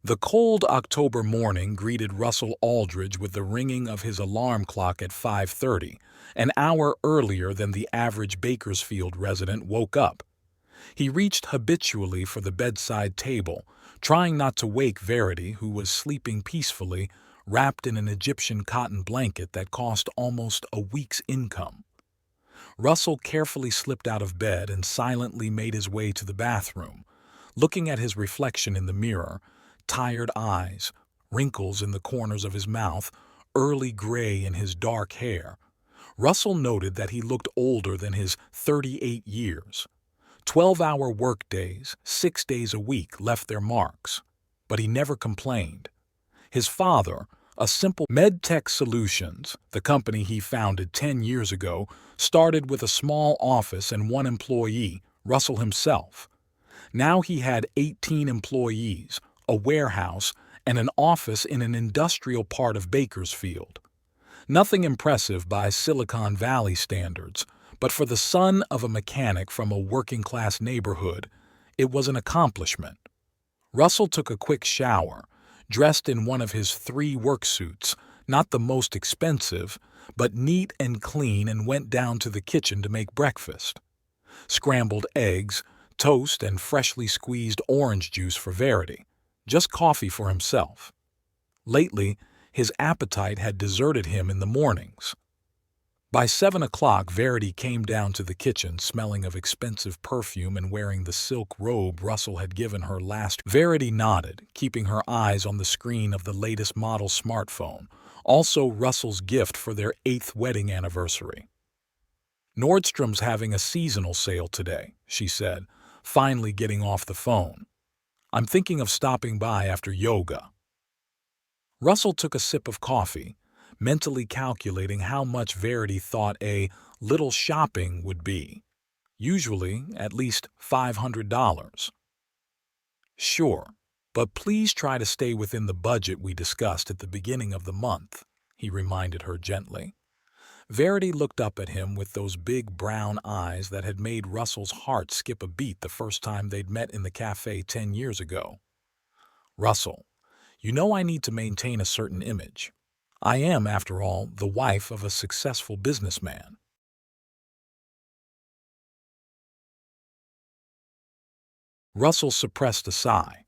The cold October morning greeted Russell Aldridge with the ringing of his alarm clock at 5:30, an hour earlier than the average Bakersfield resident woke up. He reached habitually for the bedside table, trying not to wake Verity, who was sleeping peacefully, wrapped in an Egyptian cotton blanket that cost almost a week's income. Russell carefully slipped out of bed and silently made his way to the bathroom, looking at his reflection in the mirror. Tired eyes, wrinkles in the corners of his mouth, early gray in his dark hair. Russell noted that he looked older than his 38 years. 12-hour workdays, 6 days a week, left their marks. But he never complained. His father, a simple MedTech Solutions, the company he founded 10 years ago, started with a small office and one employee, Russell himself. Now he had 18 employees, a warehouse, and an office in an industrial part of Bakersfield. Nothing impressive by Silicon Valley standards, but for the son of a mechanic from a working-class neighborhood, it was an accomplishment. Russell took a quick shower, dressed in one of his 3 work suits, not the most expensive, but neat and clean, and went down to the kitchen to make breakfast. Scrambled eggs, toast, and freshly squeezed orange juice for Verity. Just coffee for himself. Lately, his appetite had deserted him in the mornings. By 7 o'clock, Verity came down to the kitchen, smelling of expensive perfume and wearing the silk robe Russell had given her last. Verity nodded, keeping her eyes on the screen of the latest model smartphone, also Russell's gift for their 8th wedding anniversary. "Nordstrom's having a seasonal sale today," she said, finally getting off the phone. "I'm thinking of stopping by after yoga." Russell took a sip of coffee, mentally calculating how much Verity thought a little shopping would be. Usually at least $500. "Sure, but please try to stay within the budget we discussed at the beginning of the month," he reminded her gently. Verity looked up at him with those big brown eyes that had made Russell's heart skip a beat the first time they'd met in the cafe 10 years ago. "Russell, you know I need to maintain a certain image. I am, after all, the wife of a successful businessman." Russell suppressed a sigh.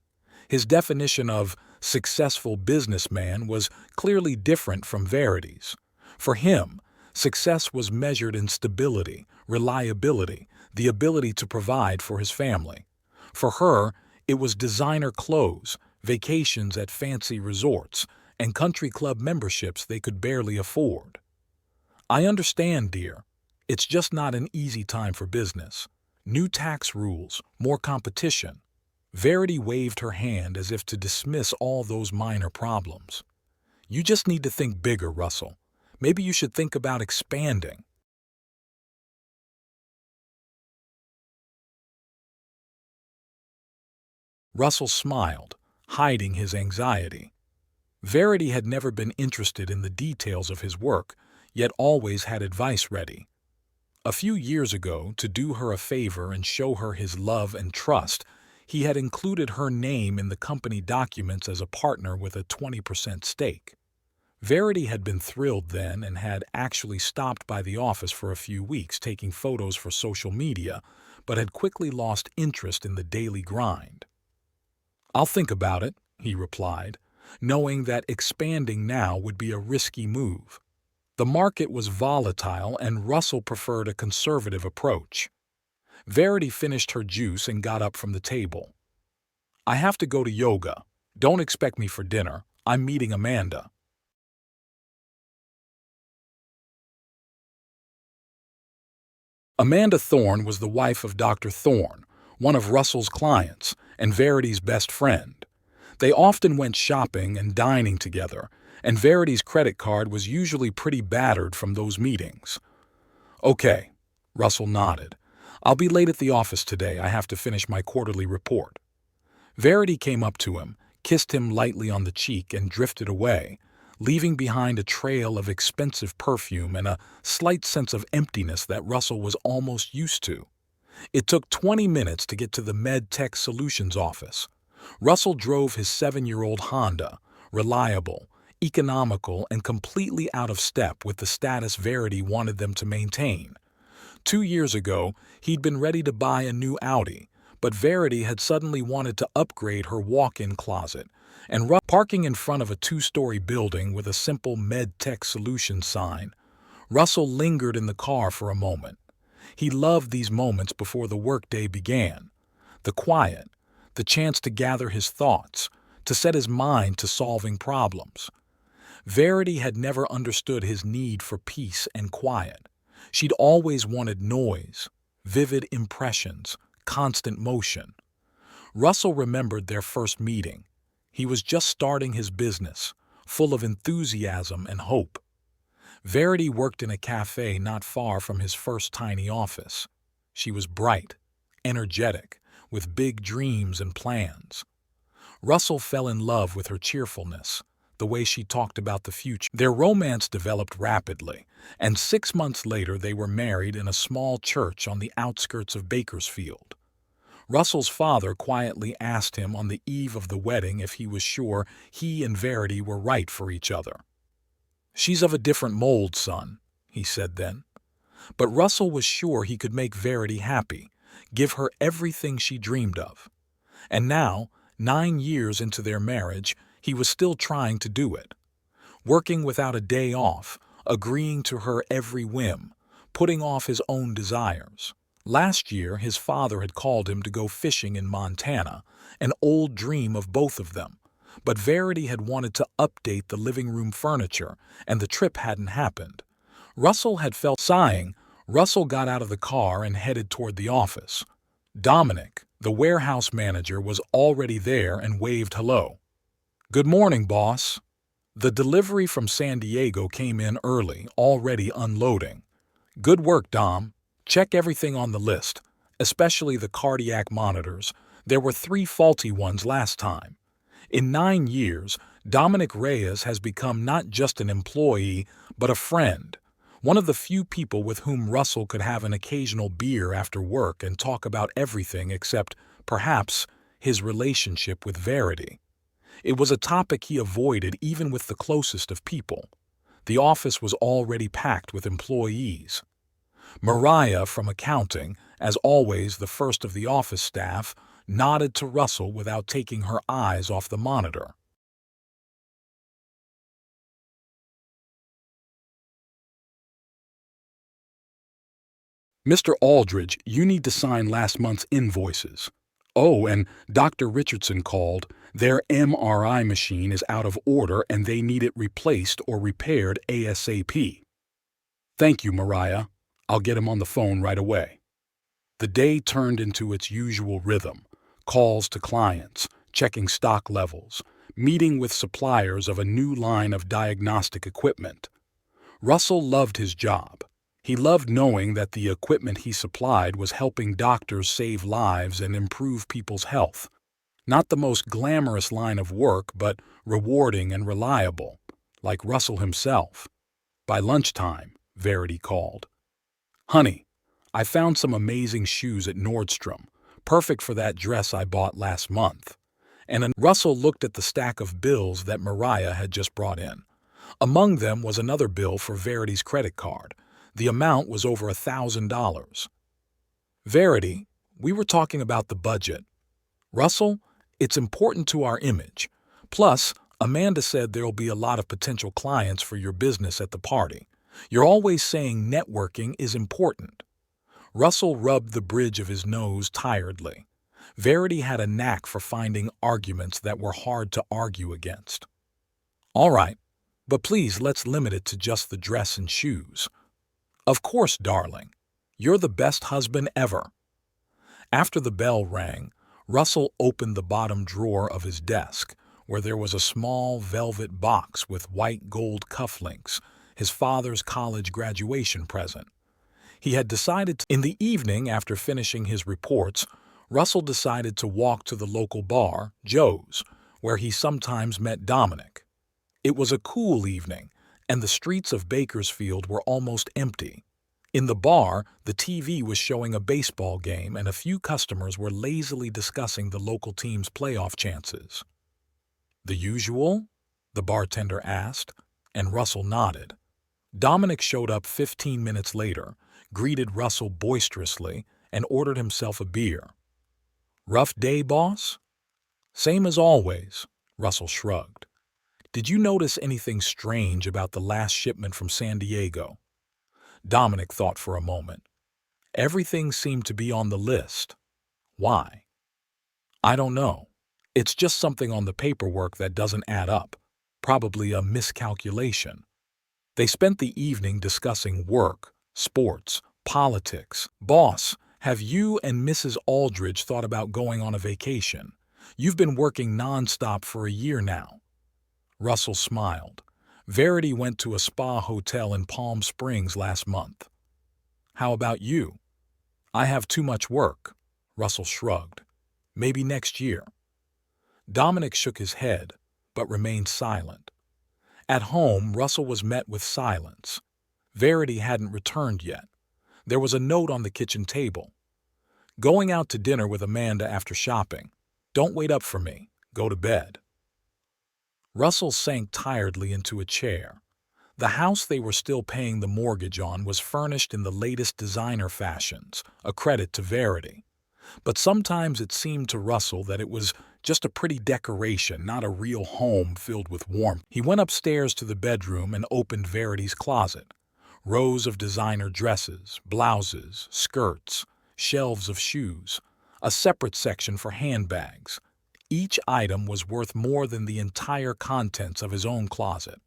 His definition of successful businessman was clearly different from Verity's. For him, success was measured in stability, reliability, the ability to provide for his family. For her, it was designer clothes, vacations at fancy resorts, and country club memberships they could barely afford. "I understand, dear. It's just not an easy time for business. New tax rules, more competition." Verity waved her hand as if to dismiss all those minor problems. "You just need to think bigger, Russell. Maybe you should think about expanding." Russell smiled, hiding his anxiety. Verity had never been interested in the details of his work, yet always had advice ready. A few years ago, to do her a favor and show her his love and trust, he had included her name in the company documents as a partner with a 20% stake. Verity had been thrilled then and had actually stopped by the office for a few weeks taking photos for social media, but had quickly lost interest in the daily grind. "I'll think about it," he replied, knowing that expanding now would be a risky move. The market was volatile and Russell preferred a conservative approach. Verity finished her juice and got up from the table. "I have to go to yoga. Don't expect me for dinner. I'm meeting Amanda." Amanda Thorne was the wife of Dr. Thorne, one of Russell's clients and Verity's best friend. They often went shopping and dining together, and Verity's credit card was usually pretty battered from those meetings. "Okay," Russell nodded. "I'll be late at the office today. I have to finish my quarterly report." Verity came up to him, kissed him lightly on the cheek, and drifted away, leaving behind a trail of expensive perfume and a slight sense of emptiness that Russell was almost used to. It took 20 minutes to get to the MedTech Solutions office. Russell drove his 7-year-old Honda, reliable, economical, and completely out of step with the status Verity wanted them to maintain. 2 years ago, he'd been ready to buy a new Audi, but Verity had suddenly wanted to upgrade her walk-in closet, and parking in front of a 2-story building with a simple MedTech Solutions sign. Russell lingered in the car for a moment. He loved these moments before the workday began. The quiet, the chance to gather his thoughts, to set his mind to solving problems. Verity had never understood his need for peace and quiet. She'd always wanted noise, vivid impressions, constant motion. Russell remembered their first meeting. He was just starting his business, full of enthusiasm and hope. Verity worked in a cafe not far from his first tiny office. She was bright, energetic, with big dreams and plans. Russell fell in love with her cheerfulness, the way she talked about the future. Their romance developed rapidly, and 6 months later they were married in a small church on the outskirts of Bakersfield. Russell's father quietly asked him on the eve of the wedding if he was sure he and Verity were right for each other. "She's of a different mold, son," he said then. But Russell was sure he could make Verity happy, give her everything she dreamed of. And now, 9 years into their marriage, he was still trying to do it. Working without a day off, agreeing to her every whim, putting off his own desires. Last year, his father had called him to go fishing in Montana, an old dream of both of them. But Verity had wanted to update the living room furniture, and the trip hadn't happened. Russell had felt sighing. Russell got out of the car and headed toward the office. Dominic, the warehouse manager, was already there and waved hello. "Good morning, boss." The delivery from San Diego came in early, already unloading. "Good work, Dom. Check everything on the list, especially the cardiac monitors. There were 3 faulty ones last time." In 9 years, Dominic Reyes has become not just an employee, but a friend. One of the few people with whom Russell could have an occasional beer after work and talk about everything except, perhaps, his relationship with Verity. It was a topic he avoided even with the closest of people. The office was already packed with employees. Mariah from accounting, as always the first of the office staff, nodded to Russell without taking her eyes off the monitor. "Mr. Aldridge, you need to sign last month's invoices. Oh, and Dr. Richardson called. Their MRI machine is out of order and they need it replaced or repaired ASAP." "Thank you, Mariah. I'll get him on the phone right away." The day turned into its usual rhythm: calls to clients, checking stock levels, meeting with suppliers of a new line of diagnostic equipment. Russell loved his job. He loved knowing that the equipment he supplied was helping doctors save lives and improve people's health. Not the most glamorous line of work, but rewarding and reliable, like Russell himself. By lunchtime, Verity called. "Honey, I found some amazing shoes at Nordstrom, perfect for that dress I bought last month." And Russell looked at the stack of bills that Mariah had just brought in. Among them was another bill for Verity's credit card. The amount was over $1,000. "Verity, we were talking about the budget. Russell, it's important to our image. Plus, Amanda said there'll be a lot of potential clients for your business at the party. You're always saying networking is important." Russell rubbed the bridge of his nose tiredly. Verity had a knack for finding arguments that were hard to argue against. "All right, but please let's limit it to just the dress and shoes." "Of course, darling. You're the best husband ever." After the bell rang, Russell opened the bottom drawer of his desk, where there was a small velvet box with white gold cufflinks, his father's college graduation present. He had decided in the evening, after finishing his reports, Russell decided to walk to the local bar, Joe's, where he sometimes met Dominic. It was a cool evening, and the streets of Bakersfield were almost empty. In the bar, the TV was showing a baseball game and a few customers were lazily discussing the local team's playoff chances. "The usual?" the bartender asked, and Russell nodded. Dominic showed up 15 minutes later, greeted Russell boisterously, and ordered himself a beer. "Rough day, boss?" "Same as always," Russell shrugged. "Did you notice anything strange about the last shipment from San Diego?" Dominic thought for a moment. "Everything seemed to be on the list. Why?" "I don't know. It's just something on the paperwork that doesn't add up. Probably a miscalculation." They spent the evening discussing work, sports, politics. "Boss, have you and Mrs. Aldridge thought about going on a vacation? You've been working nonstop for a year now." Russell smiled. "Verity went to a spa hotel in Palm Springs last month." "How about you?" "I have too much work." Russell shrugged. "Maybe next year." Dominic shook his head, but remained silent. At home, Russell was met with silence. Verity hadn't returned yet. There was a note on the kitchen table. "Going out to dinner with Amanda after shopping. Don't wait up for me. Go to bed." Russell sank tiredly into a chair. The house they were still paying the mortgage on was furnished in the latest designer fashions, a credit to Verity. But sometimes it seemed to Russell that it was just a pretty decoration, not a real home filled with warmth. He went upstairs to the bedroom and opened Verity's closet. Rows of designer dresses, blouses, skirts, shelves of shoes, a separate section for handbags. Each item was worth more than the entire contents of his own closet.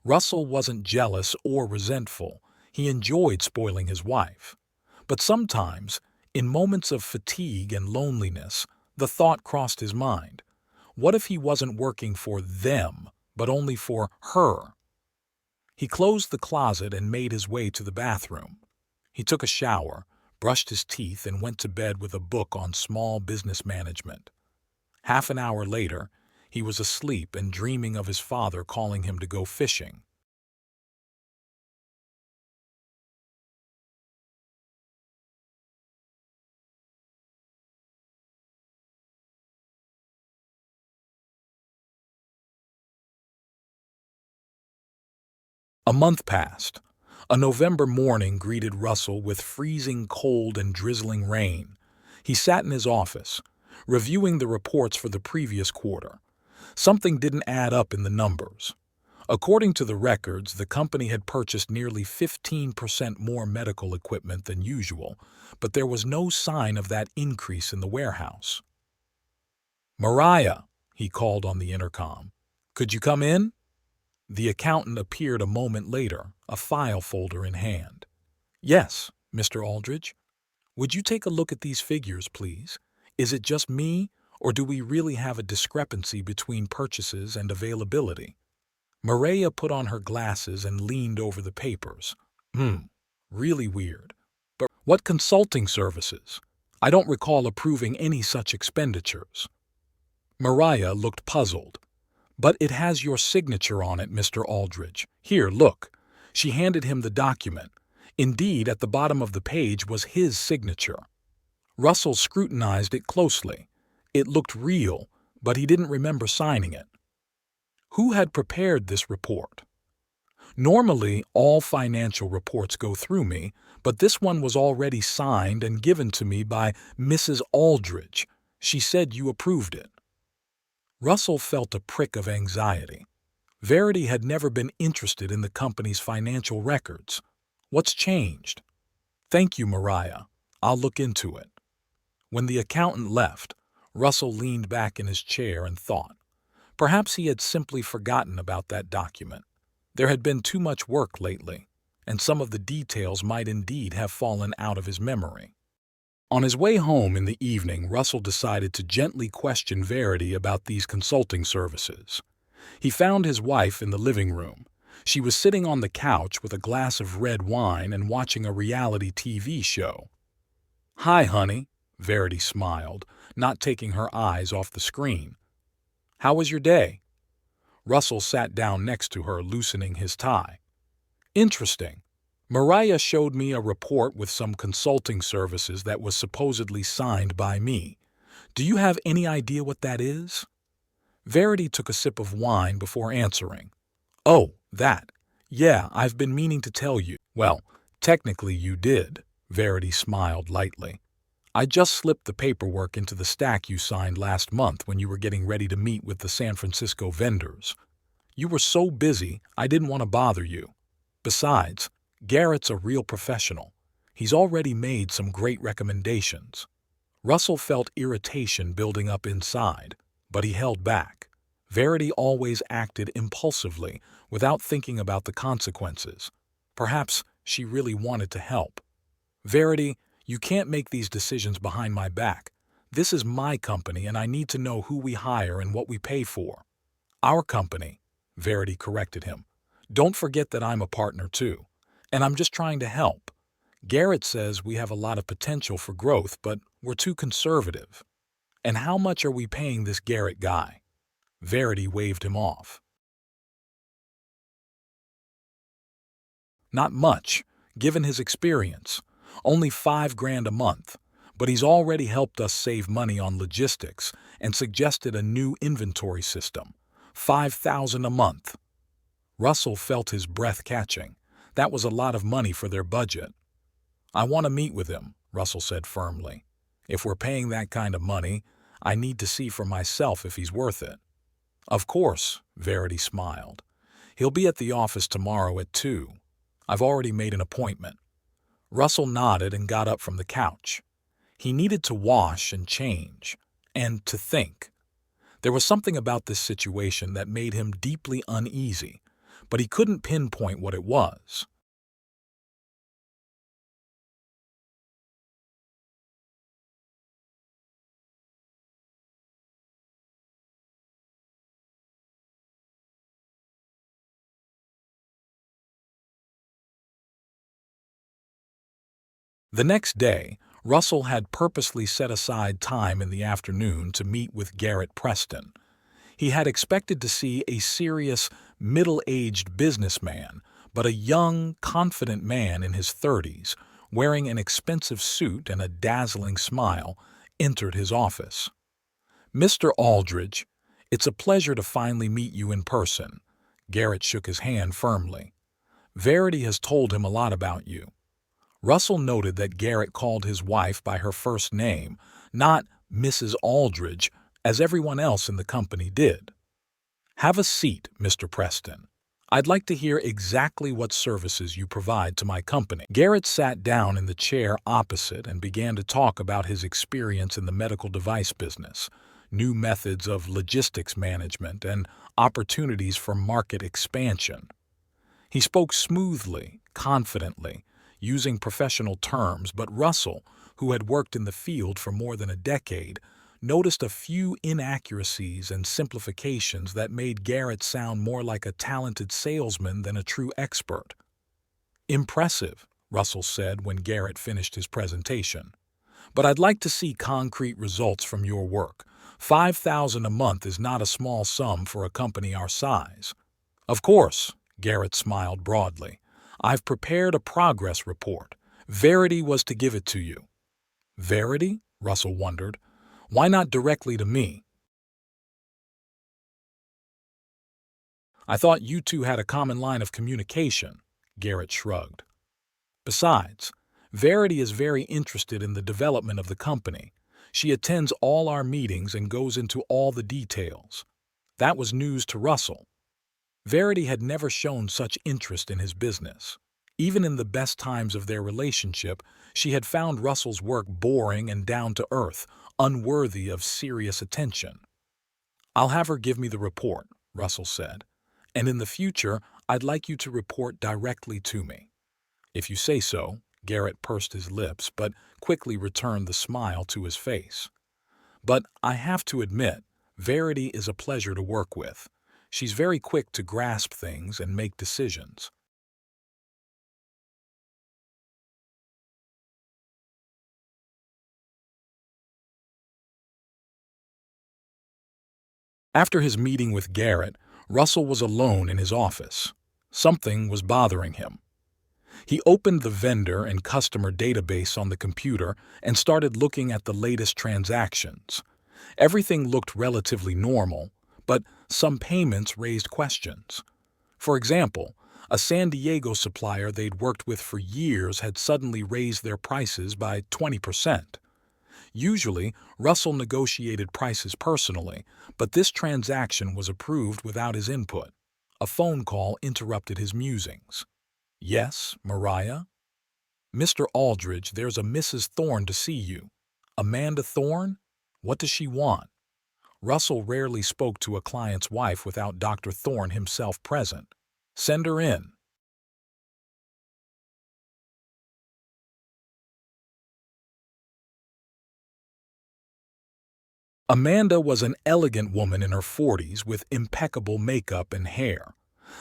Russell wasn't jealous or resentful. He enjoyed spoiling his wife. But sometimes, in moments of fatigue and loneliness, the thought crossed his mind. What if he wasn't working for them, but only for her? He closed the closet and made his way to the bathroom. He took a shower, brushed his teeth, and went to bed with a book on small business management. Half an hour later, he was asleep and dreaming of his father calling him to go fishing. A month passed. A November morning greeted Russell with freezing cold and drizzling rain. He sat in his office, reviewing the reports for the previous quarter. Something didn't add up in the numbers. According to the records, the company had purchased nearly 15% more medical equipment than usual, but there was no sign of that increase in the warehouse. "Mariah," he called on the intercom. "Could you come in?" The accountant appeared a moment later, a file folder in hand. "Yes, Mr. Aldridge. Would you take a look at these figures, please? Is it just me, or do we really have a discrepancy between purchases and availability?" Maria put on her glasses and leaned over the papers. Really weird. But what consulting services? I don't recall approving any such expenditures." Maria looked puzzled. "But it has your signature on it, Mr. Aldridge. Here, look." She handed him the document. Indeed, at the bottom of the page was his signature. Russell scrutinized it closely. It looked real, but he didn't remember signing it. Who had prepared this report? Normally, all financial reports go through me, but this one was already signed and given to me by Mrs. Aldridge. She said you approved it. Russell felt a prick of anxiety. Verity had never been interested in the company's financial records. What's changed? "Thank you, Mariah. I'll look into it." When the accountant left, Russell leaned back in his chair and thought. Perhaps he had simply forgotten about that document. There had been too much work lately, and some of the details might indeed have fallen out of his memory. On his way home in the evening, Russell decided to gently question Verity about these consulting services. He found his wife in the living room. She was sitting on the couch with a glass of red wine and watching a reality TV show. "Hi, honey," Verity smiled, not taking her eyes off the screen. "How was your day?" Russell sat down next to her, loosening his tie. "Interesting. Mariah showed me a report with some consulting services that was supposedly signed by me. Do you have any idea what that is? Verity took a sip of wine before answering. Oh, that. Yeah, I've been meaning to tell you. Well, technically you did. Verity smiled lightly. I just slipped the paperwork into the stack you signed last month when you were getting ready to meet with the San Francisco vendors. You were so busy, I didn't want to bother you. Besides, Garrett's a real professional. He's already made some great recommendations. Russell felt irritation building up inside, but he held back. Verity always acted impulsively, without thinking about the consequences. Perhaps she really wanted to help. Verity, you can't make these decisions behind my back. This is my company and I need to know who we hire and what we pay for. Our company, Verity corrected him. Don't forget that I'm a partner too. And I'm just trying to help. Garrett says we have a lot of potential for growth, but we're too conservative. And how much are we paying this Garrett guy? Verity waved him off. Not much, given his experience. Only $5,000 a month. But he's already helped us save money on logistics and suggested a new inventory system. $5,000 a month. Russell felt his breath catching. That was a lot of money for their budget. I want to meet with him, Russell said firmly. If we're paying that kind of money, I need to see for myself if he's worth it. Of course, Verity smiled. He'll be at the office tomorrow at 2. I've already made an appointment. Russell nodded and got up from the couch. He needed to wash and change, and to think. There was something about this situation that made him deeply uneasy, but he couldn't pinpoint what it was. The next day, Russell had purposely set aside time in the afternoon to meet with Garrett Preston. He had expected to see a serious, middle-aged businessman, but a young, confident man in his 30s, wearing an expensive suit and a dazzling smile, entered his office. Mr. Aldridge, it's a pleasure to finally meet you in person. Garrett shook his hand firmly. Verity has told him a lot about you. Russell noted that Garrett called his wife by her first name, not Mrs. Aldridge, as everyone else in the company did. Have a seat, Mr. Preston. I'd like to hear exactly what services you provide to my company. Garrett sat down in the chair opposite and began to talk about his experience in the medical device business, new methods of logistics management, and opportunities for market expansion. He spoke smoothly, confidently, using professional terms, but Russell, who had worked in the field for more than a decade, noticed a few inaccuracies and simplifications that made Garrett sound more like a talented salesman than a true expert. Impressive, Russell said when Garrett finished his presentation. But I'd like to see concrete results from your work. $5,000 a month is not a small sum for a company our size. Of course, Garrett smiled broadly. I've prepared a progress report. Verity was to give it to you. Verity? Russell wondered. Why not directly to me? I thought you two had a common line of communication, Garrett shrugged. Besides, Verity is very interested in the development of the company. She attends all our meetings and goes into all the details. That was news to Russell. Verity had never shown such interest in his business. Even in the best times of their relationship, she had found Russell's work boring and down to earth, unworthy of serious attention. I'll have her give me the report, Russell said, and in the future, I'd like you to report directly to me. If you say so, Garrett pursed his lips, but quickly returned the smile to his face. But I have to admit, Verity is a pleasure to work with. She's very quick to grasp things and make decisions. After his meeting with Garrett, Russell was alone in his office. Something was bothering him. He opened the vendor and customer database on the computer and started looking at the latest transactions. Everything looked relatively normal, but some payments raised questions. For example, a San Diego supplier they'd worked with for years had suddenly raised their prices by 20%. Usually, Russell negotiated prices personally, but this transaction was approved without his input. A phone call interrupted his musings. "Yes, Mariah?" "Mr. Aldridge, there's a Mrs. Thorne to see you." "Amanda Thorne? What does she want?" Russell rarely spoke to a client's wife without Dr. Thorne himself present. "Send her in." Amanda was an elegant woman in her 40s with impeccable makeup and hair.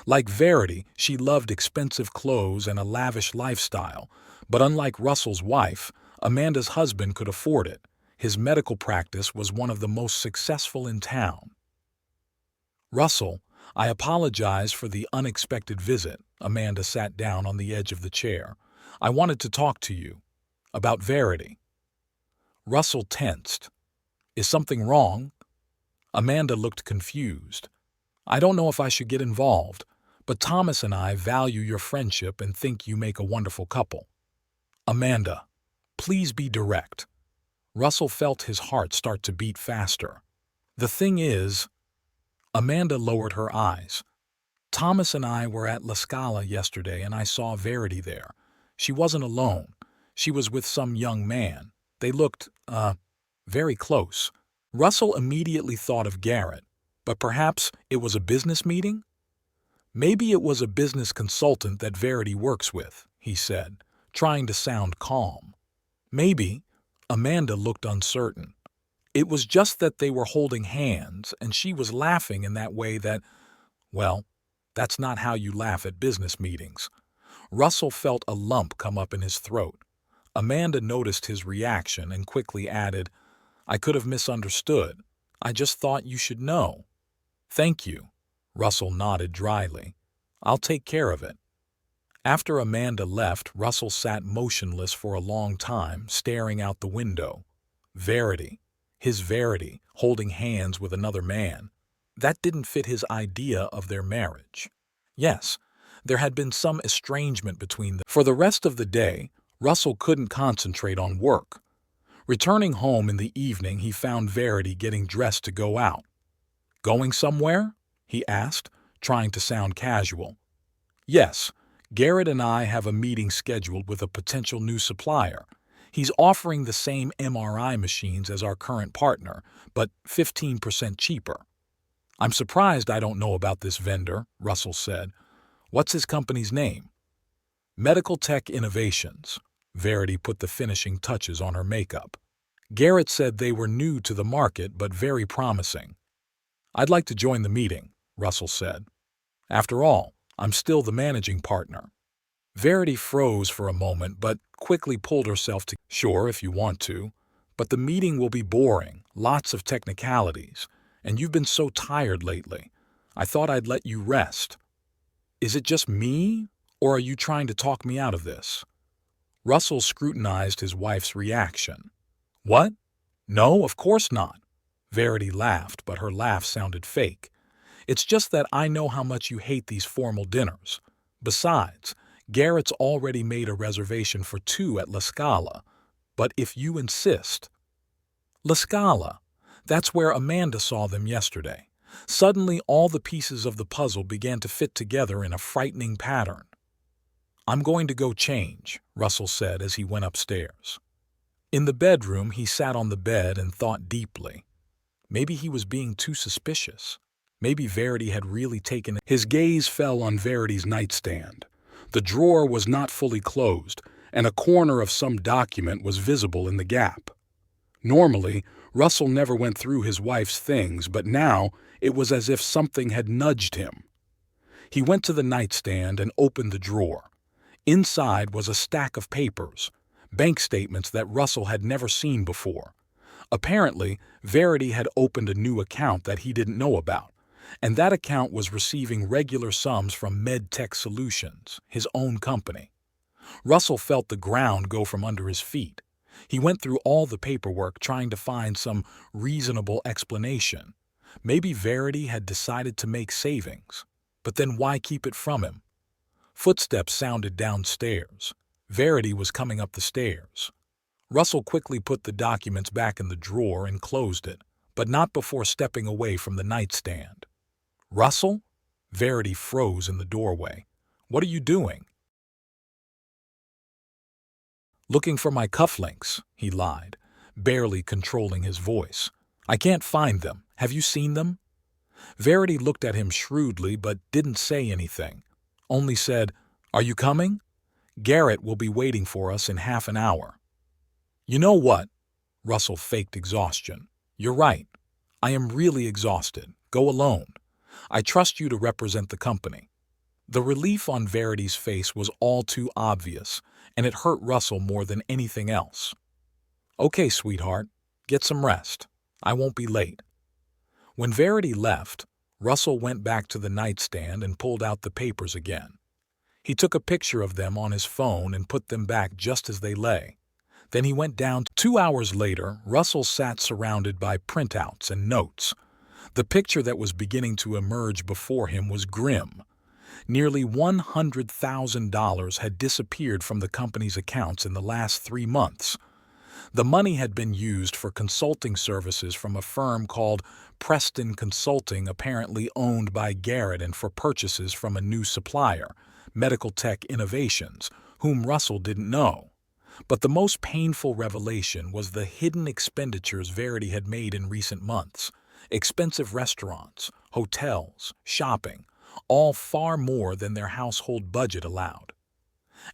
Like Verity, she loved expensive clothes and a lavish lifestyle, but unlike Russell's wife, Amanda's husband could afford it. His medical practice was one of the most successful in town. "Russell, I apologize for the unexpected visit." Amanda sat down on the edge of the chair. "I wanted to talk to you about Verity." Russell tensed. "Is something wrong?" Amanda looked confused. "I don't know if I should get involved, but Thomas and I value your friendship and think you make a wonderful couple." "Amanda, please be direct." Russell felt his heart start to beat faster. "The thing is—" Amanda lowered her eyes. "Thomas and I were at La Scala yesterday and I saw Verity there. She wasn't alone. She was with some young man. They looked, very close." Russell immediately thought of Garrett, but perhaps it was a business meeting? "Maybe it was a business consultant that Verity works with," he said, trying to sound calm. "Maybe." Amanda looked uncertain. "It was just that they were holding hands, and she was laughing in that way that, well, that's not how you laugh at business meetings." Russell felt a lump come up in his throat. Amanda noticed his reaction and quickly added, "I could have misunderstood. I just thought you should know." "Thank you." Russell nodded dryly. "I'll take care of it." After Amanda left, Russell sat motionless for a long time, staring out the window. Verity, his Verity, holding hands with another man. That didn't fit his idea of their marriage. Yes, there had been some estrangement between them. For the rest of the day, Russell couldn't concentrate on work. Returning home in the evening, he found Verity getting dressed to go out. "Going somewhere?" he asked, trying to sound casual. "Yes, Garrett and I have a meeting scheduled with a potential new supplier. He's offering the same MRI machines as our current partner, but 15% cheaper." "I'm surprised I don't know about this vendor," Russell said. "What's his company's name?" "Medical Tech Innovations." Verity put the finishing touches on her makeup. "Garrett said they were new to the market but very promising." "I'd like to join the meeting," Russell said. "After all, I'm still the managing partner." Verity froze for a moment but quickly pulled herself together. "Sure, if you want to, but the meeting will be boring, lots of technicalities, and you've been so tired lately. I thought I'd let you rest." "Is it just me, or are you trying to talk me out of this?" Russell scrutinized his wife's reaction. "What? No, of course not." Verity laughed, but her laugh sounded fake. "It's just that I know how much you hate these formal dinners. Besides, Garrett's already made a reservation for 2 at La Scala. But if you insist—" "La Scala. That's where Amanda saw them yesterday." Suddenly all the pieces of the puzzle began to fit together in a frightening pattern. "I'm going to go change," Russell said as he went upstairs. In the bedroom, he sat on the bed and thought deeply. Maybe he was being too suspicious. Maybe Verity had really taken it. His gaze fell on Verity's nightstand. The drawer was not fully closed, and a corner of some document was visible in the gap. Normally, Russell never went through his wife's things, but now it was as if something had nudged him. He went to the nightstand and opened the drawer. Inside was a stack of papers, bank statements that Russell had never seen before. Apparently, Verity had opened a new account that he didn't know about, and that account was receiving regular sums from MedTech Solutions, his own company. Russell felt the ground go from under his feet. He went through all the paperwork trying to find some reasonable explanation. Maybe Verity had decided to make savings. But then why keep it from him? Footsteps sounded downstairs. Verity was coming up the stairs. Russell quickly put the documents back in the drawer and closed it, but not before stepping away from the nightstand. "Russell?" Verity froze in the doorway. "What are you doing?" "Looking for my cufflinks," he lied, barely controlling his voice. "I can't find them. Have you seen them?" Verity looked at him shrewdly but didn't say anything. Only said, "Are you coming? Garrett will be waiting for us in half an hour." "You know what?" Russell faked exhaustion. "You're right. I am really exhausted. Go alone. I trust you to represent the company." The relief on Verity's face was all too obvious, and it hurt Russell more than anything else. "Okay, sweetheart. Get some rest. I won't be late." When Verity left, Russell went back to the nightstand and pulled out the papers again. He took a picture of them on his phone and put them back just as they lay. Then he went down. 2 hours later, Russell sat surrounded by printouts and notes. The picture that was beginning to emerge before him was grim. Nearly $100,000 had disappeared from the company's accounts in the last 3 months. The money had been used for consulting services from a firm called Preston Consulting, apparently owned by Garrett, and for purchases from a new supplier, Medical Tech Innovations, whom Russell didn't know. But the most painful revelation was the hidden expenditures Verity had made in recent months. Expensive restaurants, hotels, shopping, all far more than their household budget allowed.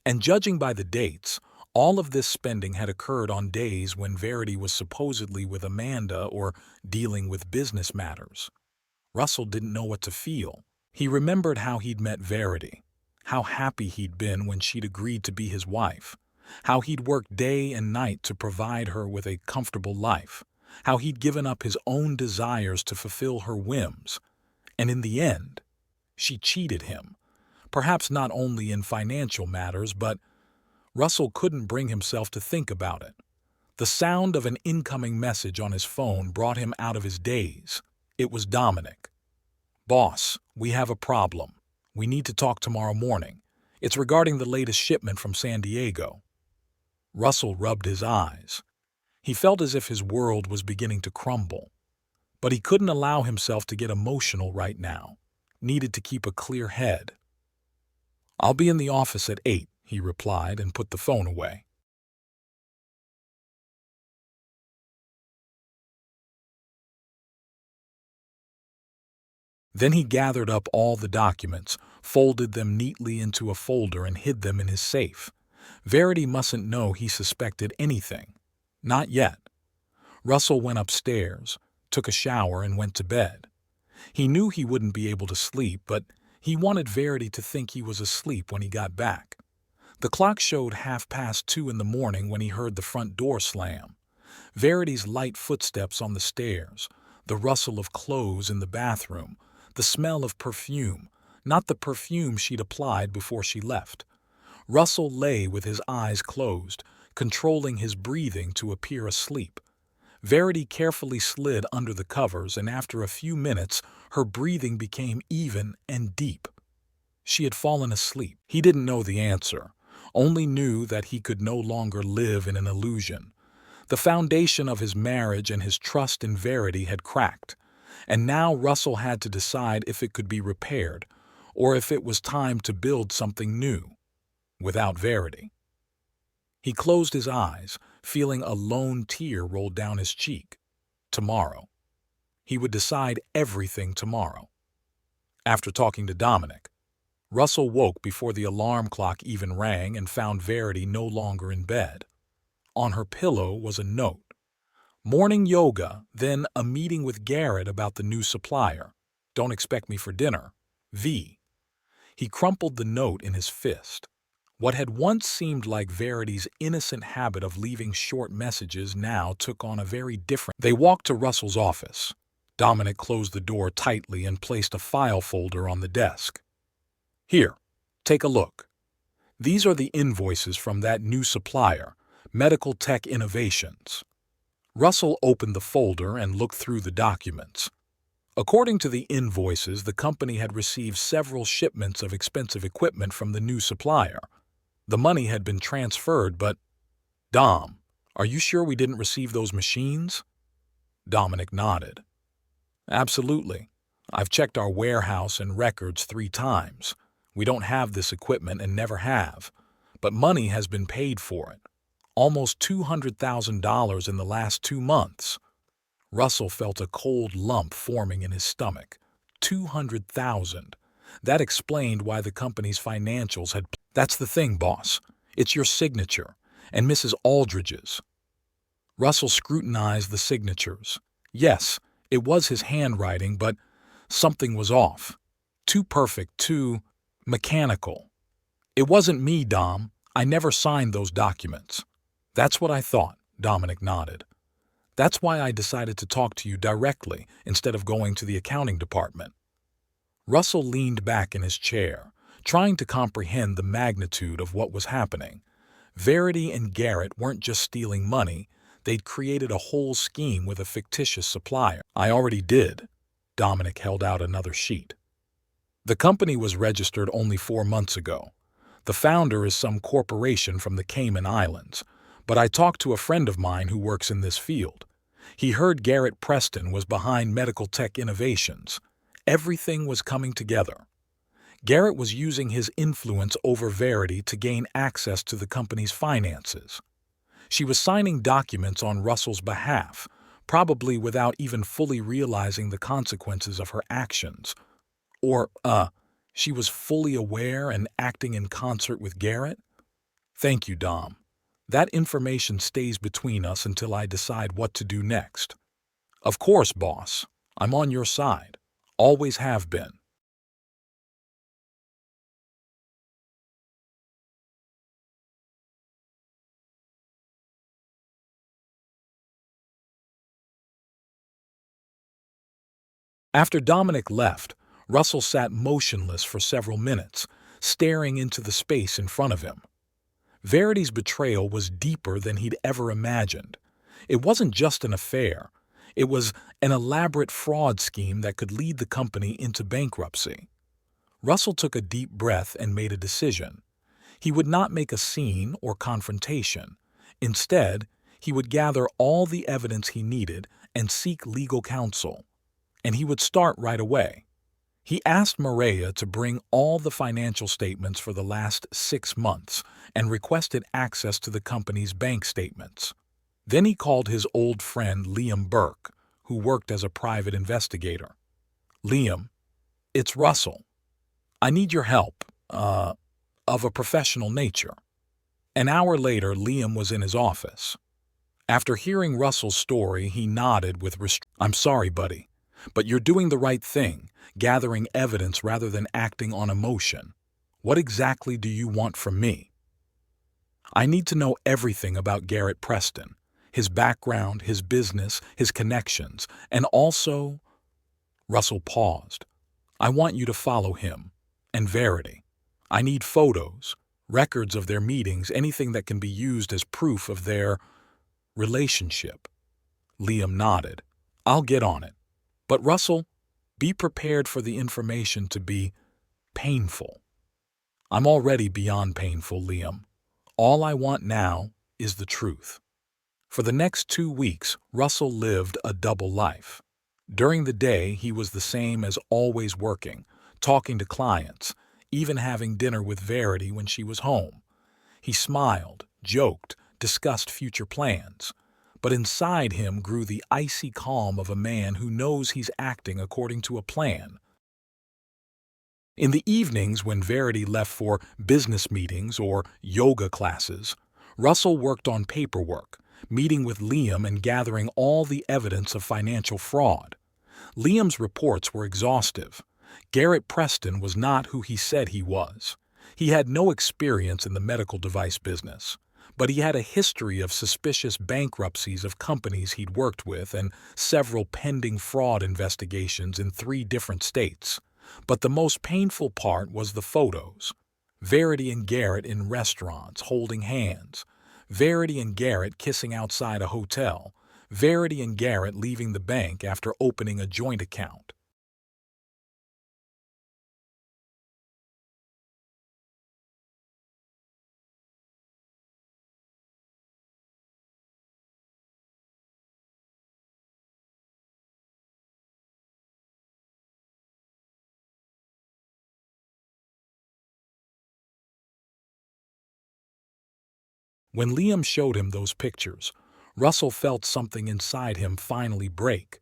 And judging by the dates, all of this spending had occurred on days when Verity was supposedly with Amanda or dealing with business matters. Russell didn't know what to feel. He remembered how he'd met Verity, how happy he'd been when she'd agreed to be his wife, how he'd worked day and night to provide her with a comfortable life, how he'd given up his own desires to fulfill her whims. And in the end, she cheated him, perhaps not only in financial matters, but Russell couldn't bring himself to think about it. The sound of an incoming message on his phone brought him out of his daze. It was Dominic. "Boss, we have a problem. We need to talk tomorrow morning. It's regarding the latest shipment from San Diego." Russell rubbed his eyes. He felt as if his world was beginning to crumble. But he couldn't allow himself to get emotional right now. Needed to keep a clear head. "I'll be in the office at 8, he replied and put the phone away. Then he gathered up all the documents, folded them neatly into a folder and hid them in his safe. Verity mustn't know he suspected anything. Not yet. Russell went upstairs, took a shower and went to bed. He knew he wouldn't be able to sleep, but he wanted Verity to think he was asleep when he got back. The clock showed 2:30 in the morning when he heard the front door slam. Verity's light footsteps on the stairs, the rustle of clothes in the bathroom, the smell of perfume, not the perfume she'd applied before she left. Russell lay with his eyes closed, controlling his breathing to appear asleep. Verity carefully slid under the covers, and after a few minutes, her breathing became even and deep. She had fallen asleep. He didn't know the answer, only knew that he could no longer live in an illusion. The foundation of his marriage and his trust in Verity had cracked, and now Russell had to decide if it could be repaired, or if it was time to build something new, without Verity. He closed his eyes, feeling a lone tear roll down his cheek. Tomorrow. He would decide everything tomorrow. After talking to Dominic, Russell woke before the alarm clock even rang and found Verity no longer in bed. On her pillow was a note. Morning yoga, then a meeting with Garrett about the new supplier. Don't expect me for dinner. V. He crumpled the note in his fist. What had once seemed like Verity's innocent habit of leaving short messages now took on a very different. They walked to Russell's office. Dominic closed the door tightly and placed a file folder on the desk. "Here, take a look." These are the invoices from that new supplier, Medical Tech Innovations. Russell opened the folder and looked through the documents. According to the invoices, the company had received several shipments of expensive equipment from the new supplier. The money had been transferred, but… Dom, are you sure we didn't receive those machines? Dominic nodded. Absolutely. I've checked our warehouse and records 3 times. We don't have this equipment and never have. But money has been paid for it. Almost $200,000 in the last 2 months. Russell felt a cold lump forming in his stomach. 200,000. That explained why the company's financials had… That's the thing, boss. It's your signature, and Mrs. Aldridge's. Russell scrutinized the signatures. Yes, it was his handwriting, but something was off. Too perfect, too mechanical. It wasn't me, Dom. I never signed those documents. That's what I thought, Dominic nodded. That's why I decided to talk to you directly instead of going to the accounting department. Russell leaned back in his chair, trying to comprehend the magnitude of what was happening. Verity and Garrett weren't just stealing money, they'd created a whole scheme with a fictitious supplier. I already did. Dominic held out another sheet. The company was registered only 4 months ago. The founder is some corporation from the Cayman Islands, but I talked to a friend of mine who works in this field. He heard Garrett Preston was behind Medical Tech Innovations. Everything was coming together. Garrett was using his influence over Verity to gain access to the company's finances. She was signing documents on Russell's behalf, probably without even fully realizing the consequences of her actions. Or, she was fully aware and acting in concert with Garrett? Thank you, Dom. That information stays between us until I decide what to do next. Of course, boss. I'm on your side. Always have been. After Dominic left, Russell sat motionless for several minutes, staring into the space in front of him. Verity's betrayal was deeper than he'd ever imagined. It wasn't just an affair. It was an elaborate fraud scheme that could lead the company into bankruptcy. Russell took a deep breath and made a decision. He would not make a scene or confrontation. Instead, he would gather all the evidence he needed and seek legal counsel. And he would start right away. He asked Maria to bring all the financial statements for the last 6 months and requested access to the company's bank statements. Then he called his old friend Liam Burke, who worked as a private investigator. Liam, it's Russell. I need your help, of a professional nature. An hour later, Liam was in his office. After hearing Russell's story, he nodded with I'm sorry, buddy, but you're doing the right thing, gathering evidence rather than acting on emotion. What exactly do you want from me? I need to know everything about Garrett Preston, his background, his business, his connections, and also… Russell paused. I want you to follow him, and Verity. I need photos, records of their meetings, anything that can be used as proof of their relationship. Liam nodded. I'll get on it. But Russell, be prepared for the information to be painful. I'm already beyond painful, Liam. All I want now is the truth. For the next 2 weeks, Russell lived a double life. During the day, he was the same as always working, talking to clients, even having dinner with Verity when she was home. He smiled, joked, discussed future plans. But inside him grew the icy calm of a man who knows he's acting according to a plan. In the evenings, when Verity left for business meetings or yoga classes, Russell worked on paperwork, meeting with Liam and gathering all the evidence of financial fraud. Liam's reports were exhaustive. Garrett Preston was not who he said he was. He had no experience in the medical device business, but he had a history of suspicious bankruptcies of companies he'd worked with and several pending fraud investigations in 3 different states. But the most painful part was the photos. Verity and Garrett in restaurants, holding hands. Verity and Garrett kissing outside a hotel. Verity and Garrett leaving the bank after opening a joint account. When Liam showed him those pictures, Russell felt something inside him finally break.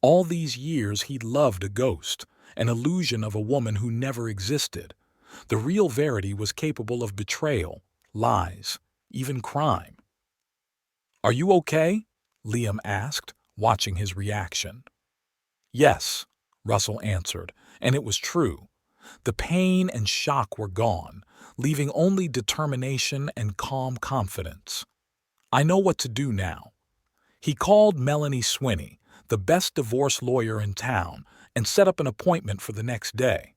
All these years he'd loved a ghost, an illusion of a woman who never existed. The real Verity was capable of betrayal, lies, even crime. "Are you okay?" Liam asked, watching his reaction. "Yes," Russell answered, and it was true. The pain and shock were gone, leaving only determination and calm confidence. "I know what to do now." He called Melanie Swinney, the best divorce lawyer in town, and set up an appointment for the next day.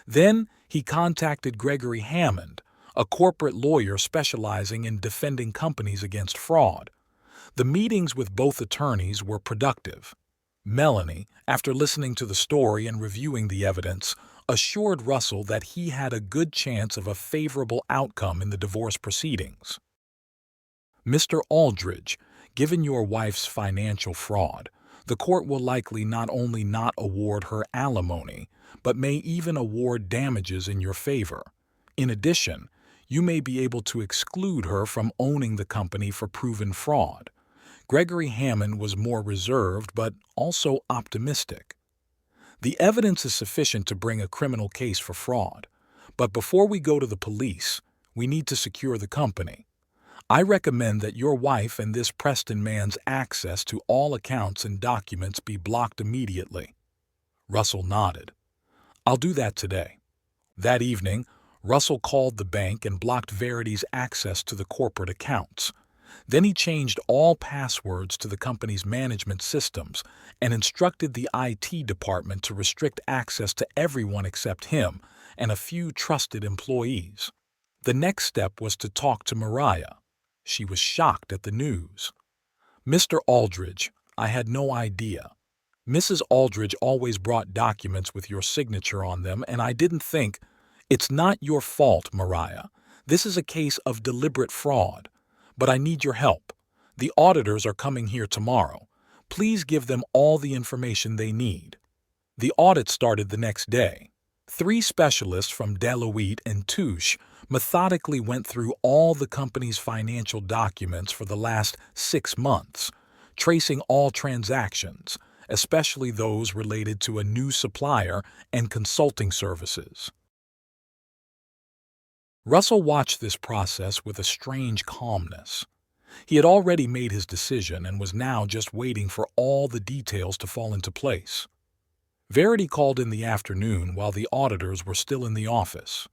Then he contacted Gregory Hammond, a corporate lawyer specializing in defending companies against fraud. The meetings with both attorneys were productive. Melanie, after listening to the story and reviewing the evidence, assured Russell that he had a good chance of a favorable outcome in the divorce proceedings. "Mr. Aldridge, given your wife's financial fraud, the court will likely not only not award her alimony, but may even award damages in your favor. In addition, you may be able to exclude her from owning the company for proven fraud." Gregory Hammond was more reserved but also optimistic. "The evidence is sufficient to bring a criminal case for fraud, but before we go to the police, we need to secure the company. I recommend that your wife and this Preston man's access to all accounts and documents be blocked immediately." Russell nodded. "I'll do that today." That evening, Russell called the bank and blocked Verity's access to the corporate accounts. Then he changed all passwords to the company's management systems and instructed the IT department to restrict access to everyone except him and a few trusted employees. The next step was to talk to Mariah. She was shocked at the news. "Mr. Aldridge, I had no idea. Mrs. Aldridge always brought documents with your signature on them, and I didn't think—" "It's not your fault, Mariah. This is a case of deliberate fraud. But I need your help. The auditors are coming here tomorrow. Please give them all the information they need." The audit started the next day. 3 specialists from Deloitte and Touche methodically went through all the company's financial documents for the last 6 months, tracing all transactions, especially those related to a new supplier and consulting services. Russell watched this process with a strange calmness. He had already made his decision and was now just waiting for all the details to fall into place. Verity called in the afternoon while the auditors were still in the office.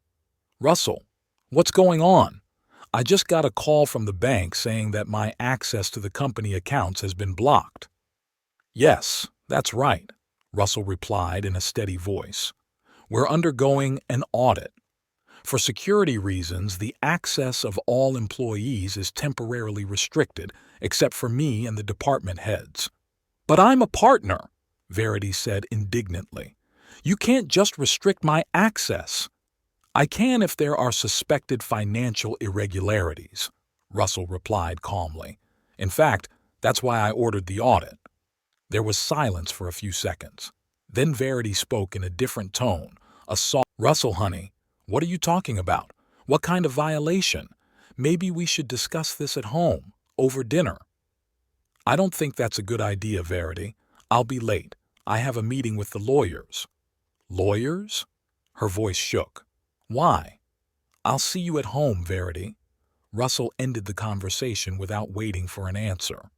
"Russell, what's going on? I just got a call from the bank saying that my access to the company accounts has been blocked." "Yes, that's right," Russell replied in a steady voice. "We're undergoing an audit. For security reasons, the access of all employees is temporarily restricted, except for me and the department heads." "But I'm a partner," Verity said indignantly. "You can't just restrict my access." "I can if there are suspected financial irregularities," Russell replied calmly. "In fact, that's why I ordered the audit." There was silence for a few seconds. Then Verity spoke in a different tone, a soft, "Russell, honey, what are you talking about? What kind of violation? Maybe we should discuss this at home, over dinner." "I don't think that's a good idea, Verity. I'll be late. I have a meeting with the lawyers." "Lawyers?" Her voice shook. "Why?" "I'll see you at home, Verity." Russell ended the conversation without waiting for an answer.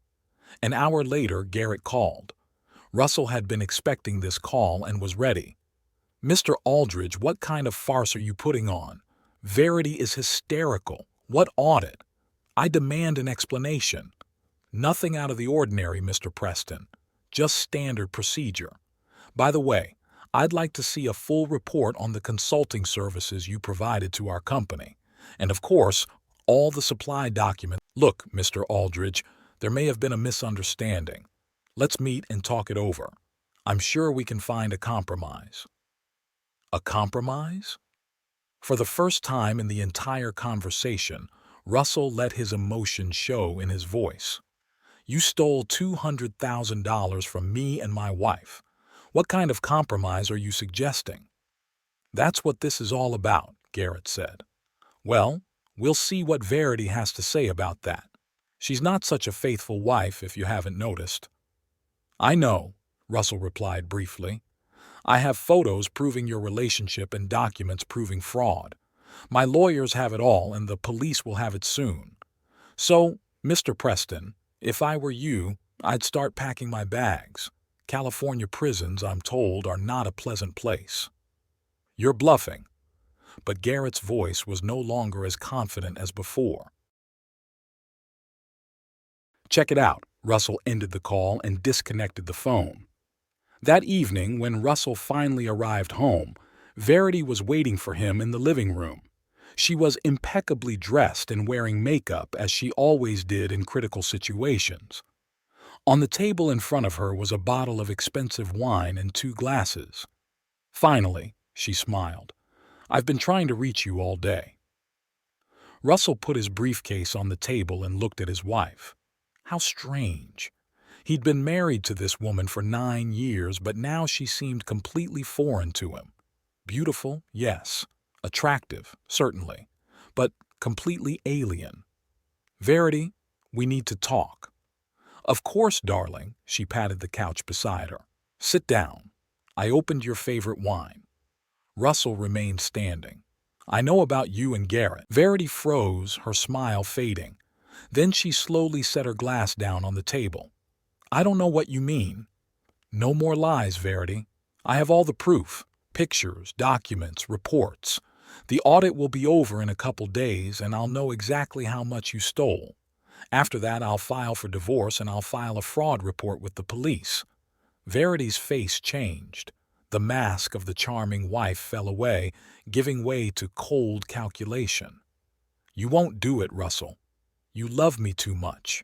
An hour later, Garrett called. Russell had been expecting this call and was ready. "Mr. Aldridge, what kind of farce are you putting on? Verity is hysterical. What audit? I demand an explanation." "Nothing out of the ordinary, Mr. Preston. Just standard procedure. By the way, I'd like to see a full report on the consulting services you provided to our company. And of course, all the supply documents. Look, Mr. Aldridge, there may have been a misunderstanding. Let's meet and talk it over. I'm sure we can find a compromise. A compromise? For the first time in the entire conversation, Russell let his emotion show in his voice. You stole $200,000 from me and my wife. What kind of compromise are you suggesting? That's what this is all about, Garrett said. Well, we'll see what Verity has to say about that. She's not such a faithful wife, if you haven't noticed. I know, Russell replied briefly. I have photos proving your relationship and documents proving fraud. My lawyers have it all, and the police will have it soon. So, Mr. Preston, if I were you, I'd start packing my bags. California prisons, I'm told, are not a pleasant place. You're bluffing. But Garrett's voice was no longer as confident as before. Check it out. Russell ended the call and disconnected the phone. That evening, when Russell finally arrived home, Verity was waiting for him in the living room. She was impeccably dressed and wearing makeup, as she always did in critical situations. On the table in front of her was a bottle of expensive wine and 2 glasses. Finally, she smiled. I've been trying to reach you all day. Russell put his briefcase on the table and looked at his wife. How strange. He'd been married to this woman for 9 years, but now she seemed completely foreign to him. Beautiful, yes. Attractive, certainly. But completely alien. Verity, we need to talk. Of course, darling, she patted the couch beside her. Sit down. I opened your favorite wine. Russell remained standing. I know about you and Garrett. Verity froze, her smile fading. Then she slowly set her glass down on the table. I don't know what you mean. No more lies, Verity. I have all the proof. Pictures, documents, reports. The audit will be over in a couple days, and I'll know exactly how much you stole. After that, I'll file for divorce and I'll file a fraud report with the police. Verity's face changed. The mask of the charming wife fell away, giving way to cold calculation. You won't do it, Russell. You love me too much.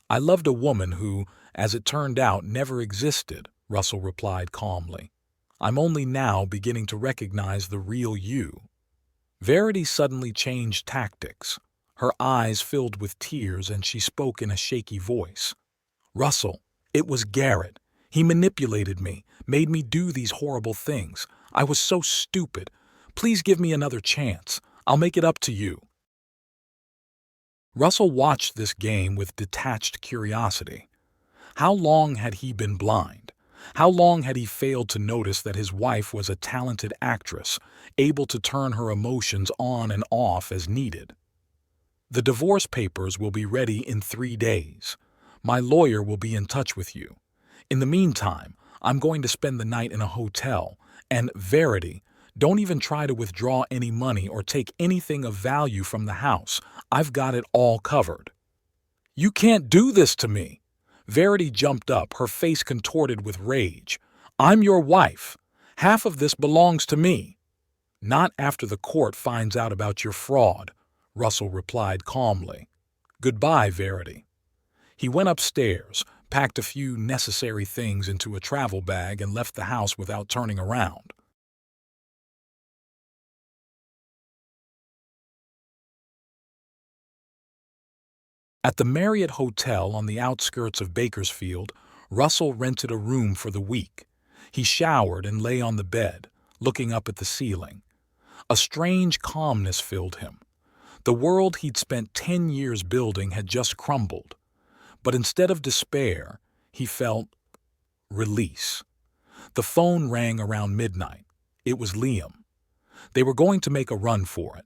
I loved a woman who, as it turned out, never existed, Russell replied calmly. I'm only now beginning to recognize the real you. Verity suddenly changed tactics. Her eyes filled with tears and she spoke in a shaky voice. Russell, it was Garrett. He manipulated me, made me do these horrible things. I was so stupid. Please give me another chance. I'll make it up to you. Russell watched this game with detached curiosity. How long had he been blind? How long had he failed to notice that his wife was a talented actress, able to turn her emotions on and off as needed? The divorce papers will be ready in 3 days. My lawyer will be in touch with you. In the meantime, I'm going to spend the night in a hotel, and Verity, don't even try to withdraw any money or take anything of value from the house. I've got it all covered. You can't do this to me. Verity jumped up, her face contorted with rage. I'm your wife. Half of this belongs to me. Not after the court finds out about your fraud, Russell replied calmly. Goodbye, Verity. He went upstairs, packed a few necessary things into a travel bag, and left the house without turning around. At the Marriott Hotel on the outskirts of Bakersfield, Russell rented a room for the week. He showered and lay on the bed, looking up at the ceiling. A strange calmness filled him. The world he'd spent 10 years building had just crumbled. But instead of despair, he felt release. The phone rang around midnight. It was Liam. They were going to make a run for it.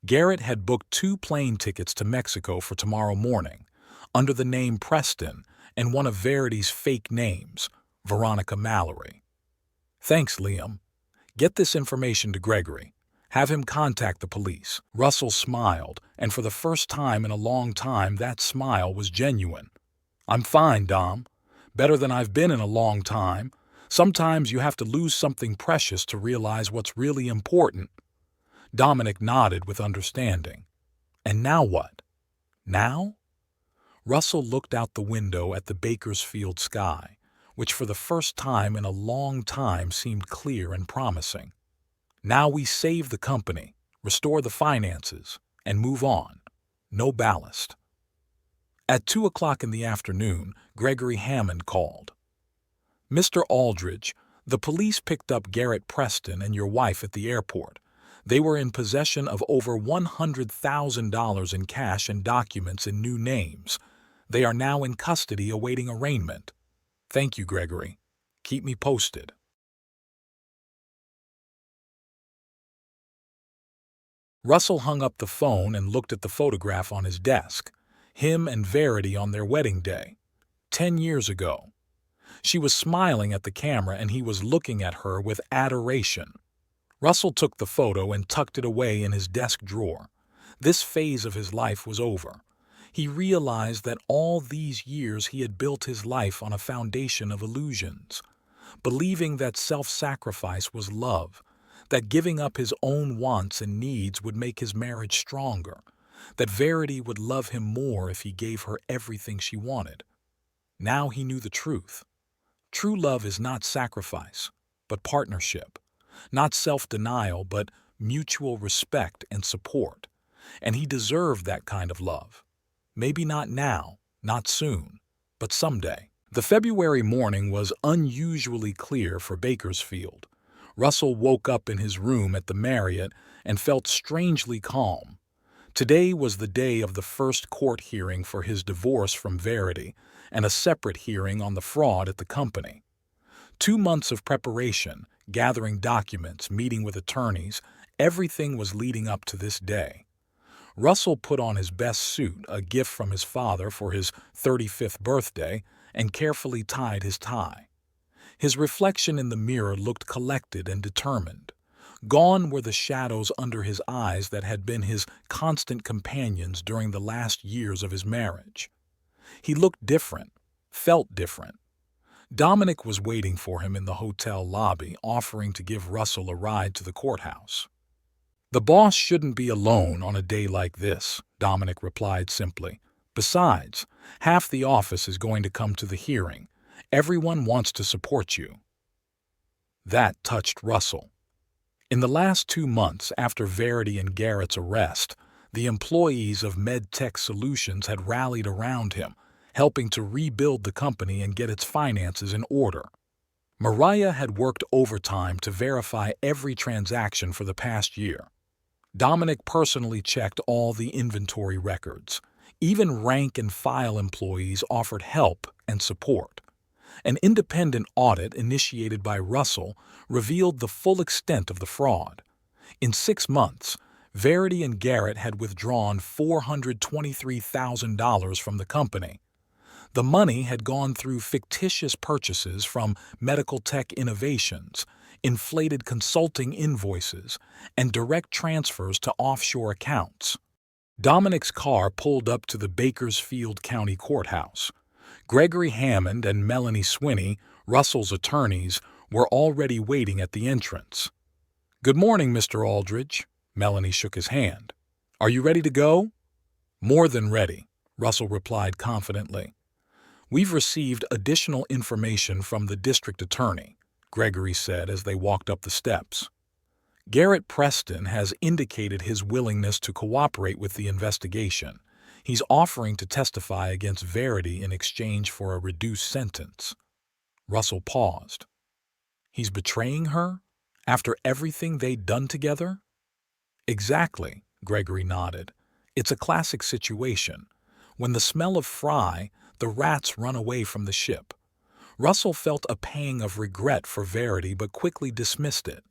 Garrett had booked 2 plane tickets to Mexico for tomorrow morning, under the name Preston and one of Verity's fake names, Veronica Mallory. Thanks, Liam. Get this information to Gregory. Have him contact the police. Russell smiled, and for the first time in a long time that smile was genuine. I'm fine, Dom. Better than I've been in a long time. Sometimes you have to lose something precious to realize what's really important. Dominic nodded with understanding. And now what? Now? Russell looked out the window at the Bakersfield sky, which for the first time in a long time seemed clear and promising. Now we save the company, restore the finances, and move on. No ballast. At 2 o'clock in the afternoon, Gregory Hammond called. "Mr. Aldridge, the police picked up Garrett Preston and your wife at the airport. They were in possession of over $100,000 in cash and documents in new names. They are now in custody awaiting arraignment. Thank you, Gregory. Keep me posted." Russell hung up the phone and looked at the photograph on his desk. Him and Verity on their wedding day. 10 years ago. She was smiling at the camera and he was looking at her with adoration. Russell took the photo and tucked it away in his desk drawer. This phase of his life was over. He realized that all these years he had built his life on a foundation of illusions, believing that self-sacrifice was love, that giving up his own wants and needs would make his marriage stronger, that Verity would love him more if he gave her everything she wanted. Now he knew the truth. True love is not sacrifice, but partnership, not self-denial, but mutual respect and support, and he deserved that kind of love. Maybe not now, not soon, but someday. The February morning was unusually clear for Bakersfield. Russell woke up in his room at the Marriott and felt strangely calm. Today was the day of the first court hearing for his divorce from Verity and a separate hearing on the fraud at the company. 2 months of preparation, gathering documents, meeting with attorneys, everything was leading up to this day. Russell put on his best suit, a gift from his father for his 35th birthday, and carefully tied his tie. His reflection in the mirror looked collected and determined. Gone were the shadows under his eyes that had been his constant companions during the last years of his marriage. He looked different, felt different. Dominic was waiting for him in the hotel lobby, offering to give Russell a ride to the courthouse. "The boss shouldn't be alone on a day like this," Dominic replied simply. "Besides, half the office is going to come to the hearing. Everyone wants to support you." That touched Russell. In the last 2 months after Verity and Garrett's arrest, the employees of MedTech Solutions had rallied around him, helping to rebuild the company and get its finances in order. Mariah had worked overtime to verify every transaction for the past year. Dominic personally checked all the inventory records. Even rank-and-file employees offered help and support. An independent audit initiated by Russell revealed the full extent of the fraud. In 6 months, Verity and Garrett had withdrawn $423,000 from the company. The money had gone through fictitious purchases from Medical Tech Innovations, inflated consulting invoices, and direct transfers to offshore accounts. Dominic's car pulled up to the Bakersfield County Courthouse. Gregory Hammond and Melanie Swinney, Russell's attorneys, were already waiting at the entrance. "Good morning, Mr. Aldridge." Melanie shook his hand. "Are you ready to go?" "More than ready," Russell replied confidently. "We've received additional information from the district attorney," Gregory said as they walked up the steps. "Garrett Preston has indicated his willingness to cooperate with the investigation. He's offering to testify against Verity in exchange for a reduced sentence." Russell paused. "He's betraying her? After everything they'd done together?" "Exactly," Gregory nodded. "It's a classic situation. When the smell of fry, the rats run away from the ship." Russell felt a pang of regret for Verity but quickly dismissed it.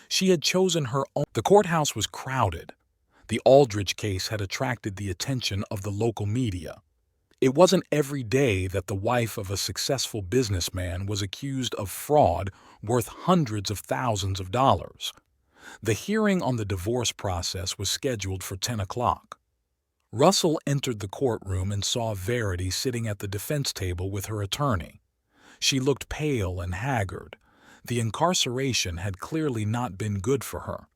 She had chosen her own. The courthouse was crowded. The Aldridge case had attracted the attention of the local media. It wasn't every day that the wife of a successful businessman was accused of fraud worth hundreds of thousands of dollars. The hearing on the divorce process was scheduled for 10 o'clock. Russell entered the courtroom and saw Verity sitting at the defense table with her attorney. She looked pale and haggard. The incarceration had clearly not been good for her.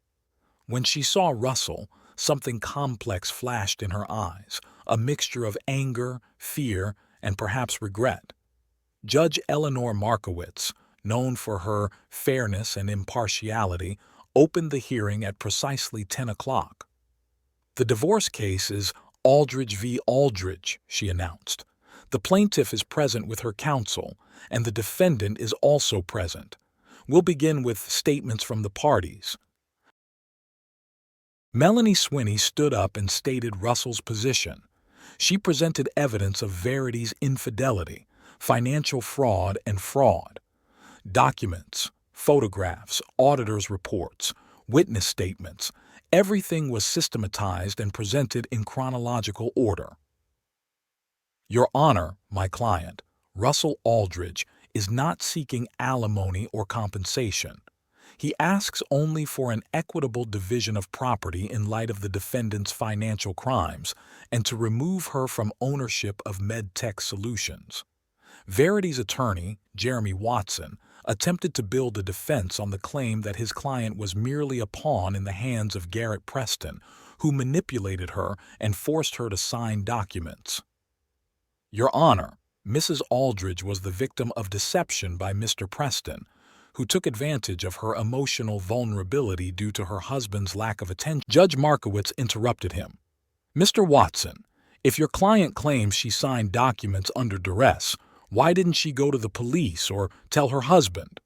When she saw Russell, something complex flashed in her eyes, a mixture of anger, fear, and perhaps regret. Judge Eleanor Markowitz, known for her fairness and impartiality, opened the hearing at precisely 10 o'clock. "The divorce case is Aldridge v. Aldridge," she announced. "The plaintiff is present with her counsel, and the defendant is also present. We'll begin with statements from the parties." Melanie Swinney stood up and stated Russell's position. She presented evidence of Verity's infidelity, financial fraud, and fraud. Documents, photographs, auditors' reports, witness statements, everything was systematized and presented in chronological order. "Your Honor, my client, Russell Aldridge, is not seeking alimony or compensation. He asks only for an equitable division of property in light of the defendant's financial crimes and to remove her from ownership of MedTech Solutions." Verity's attorney, Jeremy Watson, attempted to build a defense on the claim that his client was merely a pawn in the hands of Garrett Preston, who manipulated her and forced her to sign documents. "Your Honor, Mrs. Aldridge was the victim of deception by Mr. Preston, who took advantage of her emotional vulnerability due to her husband's lack of attention." Judge Markowitz interrupted him. "Mr. Watson, if your client claims she signed documents under duress, why didn't she go to the police or tell her husband?"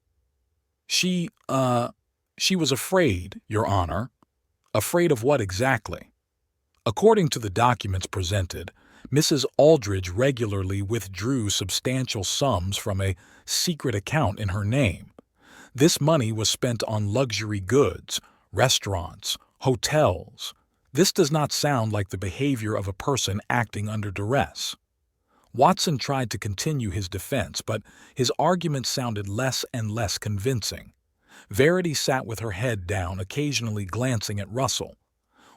She was afraid, Your Honor." "Afraid of what exactly?" "According to the documents presented, Mrs. Aldridge regularly withdrew substantial sums from a secret account in her name. This money was spent on luxury goods, restaurants, hotels. This does not sound like the behavior of a person acting under duress." Watson tried to continue his defense, but his argument sounded less and less convincing. Verity sat with her head down, occasionally glancing at Russell.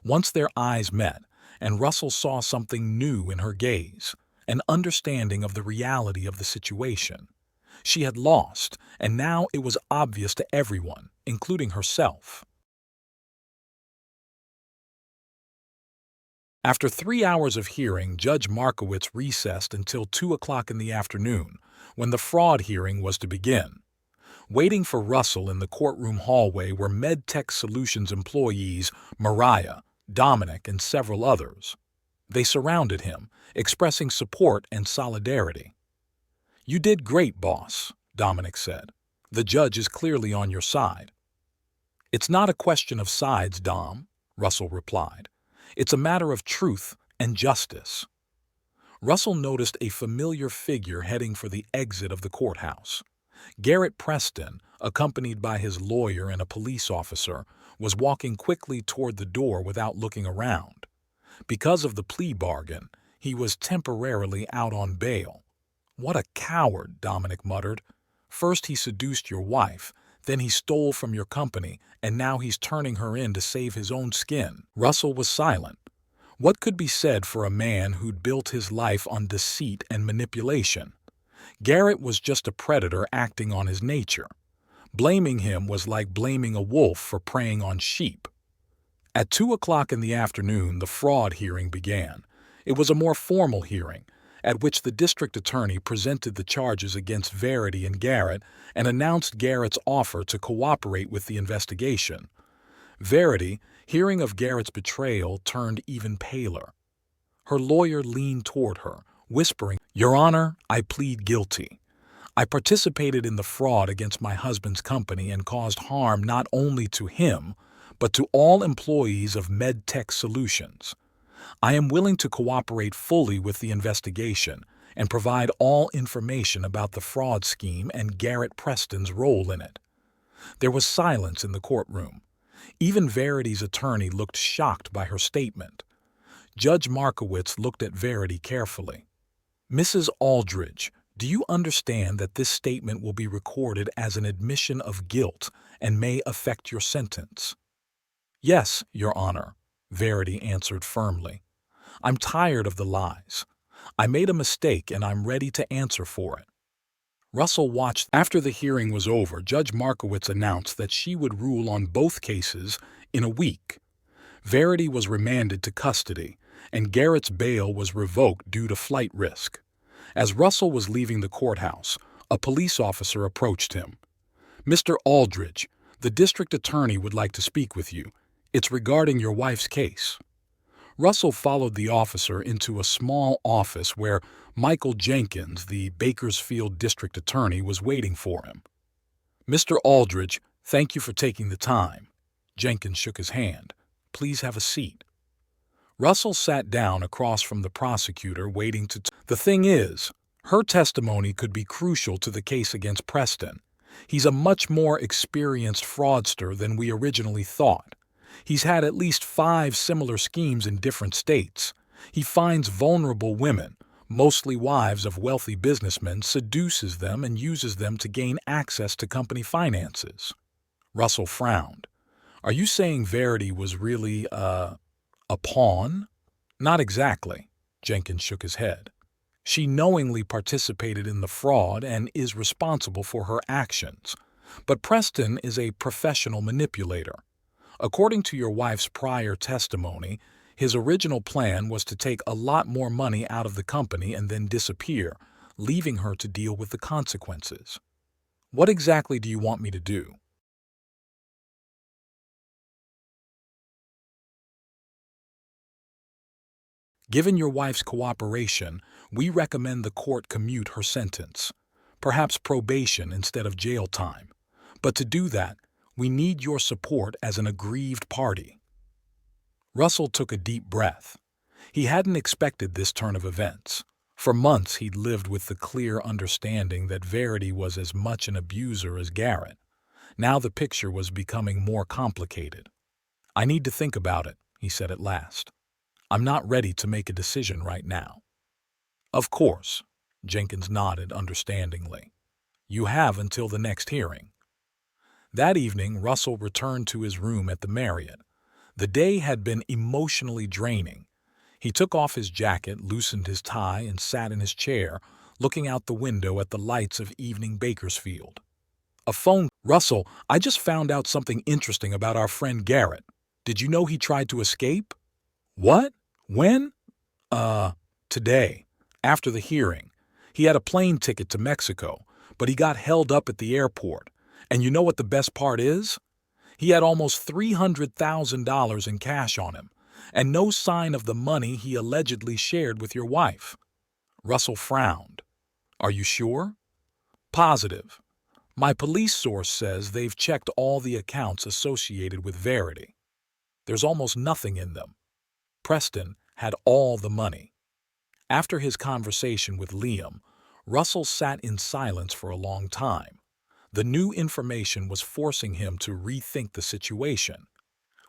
Once their eyes met, and Russell saw something new in her gaze, an understanding of the reality of the situation. She had lost, and now it was obvious to everyone, including herself. After 3 hours of hearing, Judge Markowitz recessed until 2 o'clock in the afternoon, when the fraud hearing was to begin. Waiting for Russell in the courtroom hallway were MedTech Solutions employees Mariah, Dominic, and several others. They surrounded him, expressing support and solidarity. "You did great, boss," Dominic said. "The judge is clearly on your side." "It's not a question of sides, Dom," Russell replied. "It's a matter of truth and justice." Russell noticed a familiar figure heading for the exit of the courthouse. Garrett Preston, accompanied by his lawyer and a police officer, was walking quickly toward the door without looking around. Because of the plea bargain, he was temporarily out on bail. "What a coward," Dominic muttered. "First he seduced your wife, then he stole from your company, and now he's turning her in to save his own skin." Russell was silent. What could be said for a man who'd built his life on deceit and manipulation? Garrett was just a predator acting on his nature. Blaming him was like blaming a wolf for preying on sheep. At 2 o'clock in the afternoon, the fraud hearing began. It was a more formal hearing, at which the district attorney presented the charges against Verity and Garrett and announced Garrett's offer to cooperate with the investigation. Verity, hearing of Garrett's betrayal, turned even paler. Her lawyer leaned toward her, whispering, "Your Honor, I plead guilty. I participated in the fraud against my husband's company and caused harm not only to him, but to all employees of MedTech Solutions. I am willing to cooperate fully with the investigation and provide all information about the fraud scheme and Garrett Preston's role in it." There was silence in the courtroom. Even Verity's attorney looked shocked by her statement. Judge Markowitz looked at Verity carefully. "Mrs. Aldridge, do you understand that this statement will be recorded as an admission of guilt and may affect your sentence?" "Yes, Your Honor," Verity answered firmly. "I'm tired of the lies. I made a mistake and I'm ready to answer for it." Russell watched. After the hearing was over, Judge Markowitz announced that she would rule on both cases in a week. Verity was remanded to custody, and Garrett's bail was revoked due to flight risk. As Russell was leaving the courthouse, a police officer approached him. "Mr. Aldridge, the district attorney would like to speak with you. It's regarding your wife's case." Russell followed the officer into a small office where Michael Jenkins, the Bakersfield district attorney, was waiting for him. "Mr. Aldridge, thank you for taking the time." Jenkins shook his hand. "Please have a seat." Russell sat down across from the prosecutor, waiting to The thing is, her testimony could be crucial to the case against Preston. He's a much more experienced fraudster than we originally thought. He's had at least 5 similar schemes in different states. He finds vulnerable women, mostly wives of wealthy businessmen, seduces them and uses them to gain access to company finances. Russell frowned. "Are you saying Verity was really, a pawn?" "Not exactly," Jenkins shook his head. "She knowingly participated in the fraud and is responsible for her actions. But Preston is a professional manipulator. According to your wife's prior testimony, his original plan was to take a lot more money out of the company and then disappear, leaving her to deal with the consequences. What exactly do you want me to do?" "Given your wife's cooperation, we recommend the court commute her sentence, perhaps probation instead of jail time. But to do that, we need your support as an aggrieved party." Russell took a deep breath. He hadn't expected this turn of events. For months he'd lived with the clear understanding that Verity was as much an abuser as Garrett. Now the picture was becoming more complicated. "I need to think about it," he said at last. "I'm not ready to make a decision right now." "Of course," Jenkins nodded understandingly. "You have until the next hearing." That evening, Russell returned to his room at the Marriott. The day had been emotionally draining. He took off his jacket, loosened his tie, and sat in his chair, looking out the window at the lights of evening Bakersfield. A phone. "Russell, I just found out something interesting about our friend Garrett. Did you know he tried to escape?" "What? When?" Today, after the hearing. He had a plane ticket to Mexico, but he got held up at the airport. And you know what the best part is? He had almost $300,000 in cash on him, and no sign of the money he allegedly shared with your wife." Russell frowned. "Are you sure?" "Positive. My police source says they've checked all the accounts associated with Verity. There's almost nothing in them. Preston had all the money." After his conversation with Liam, Russell sat in silence for a long time. The new information was forcing him to rethink the situation.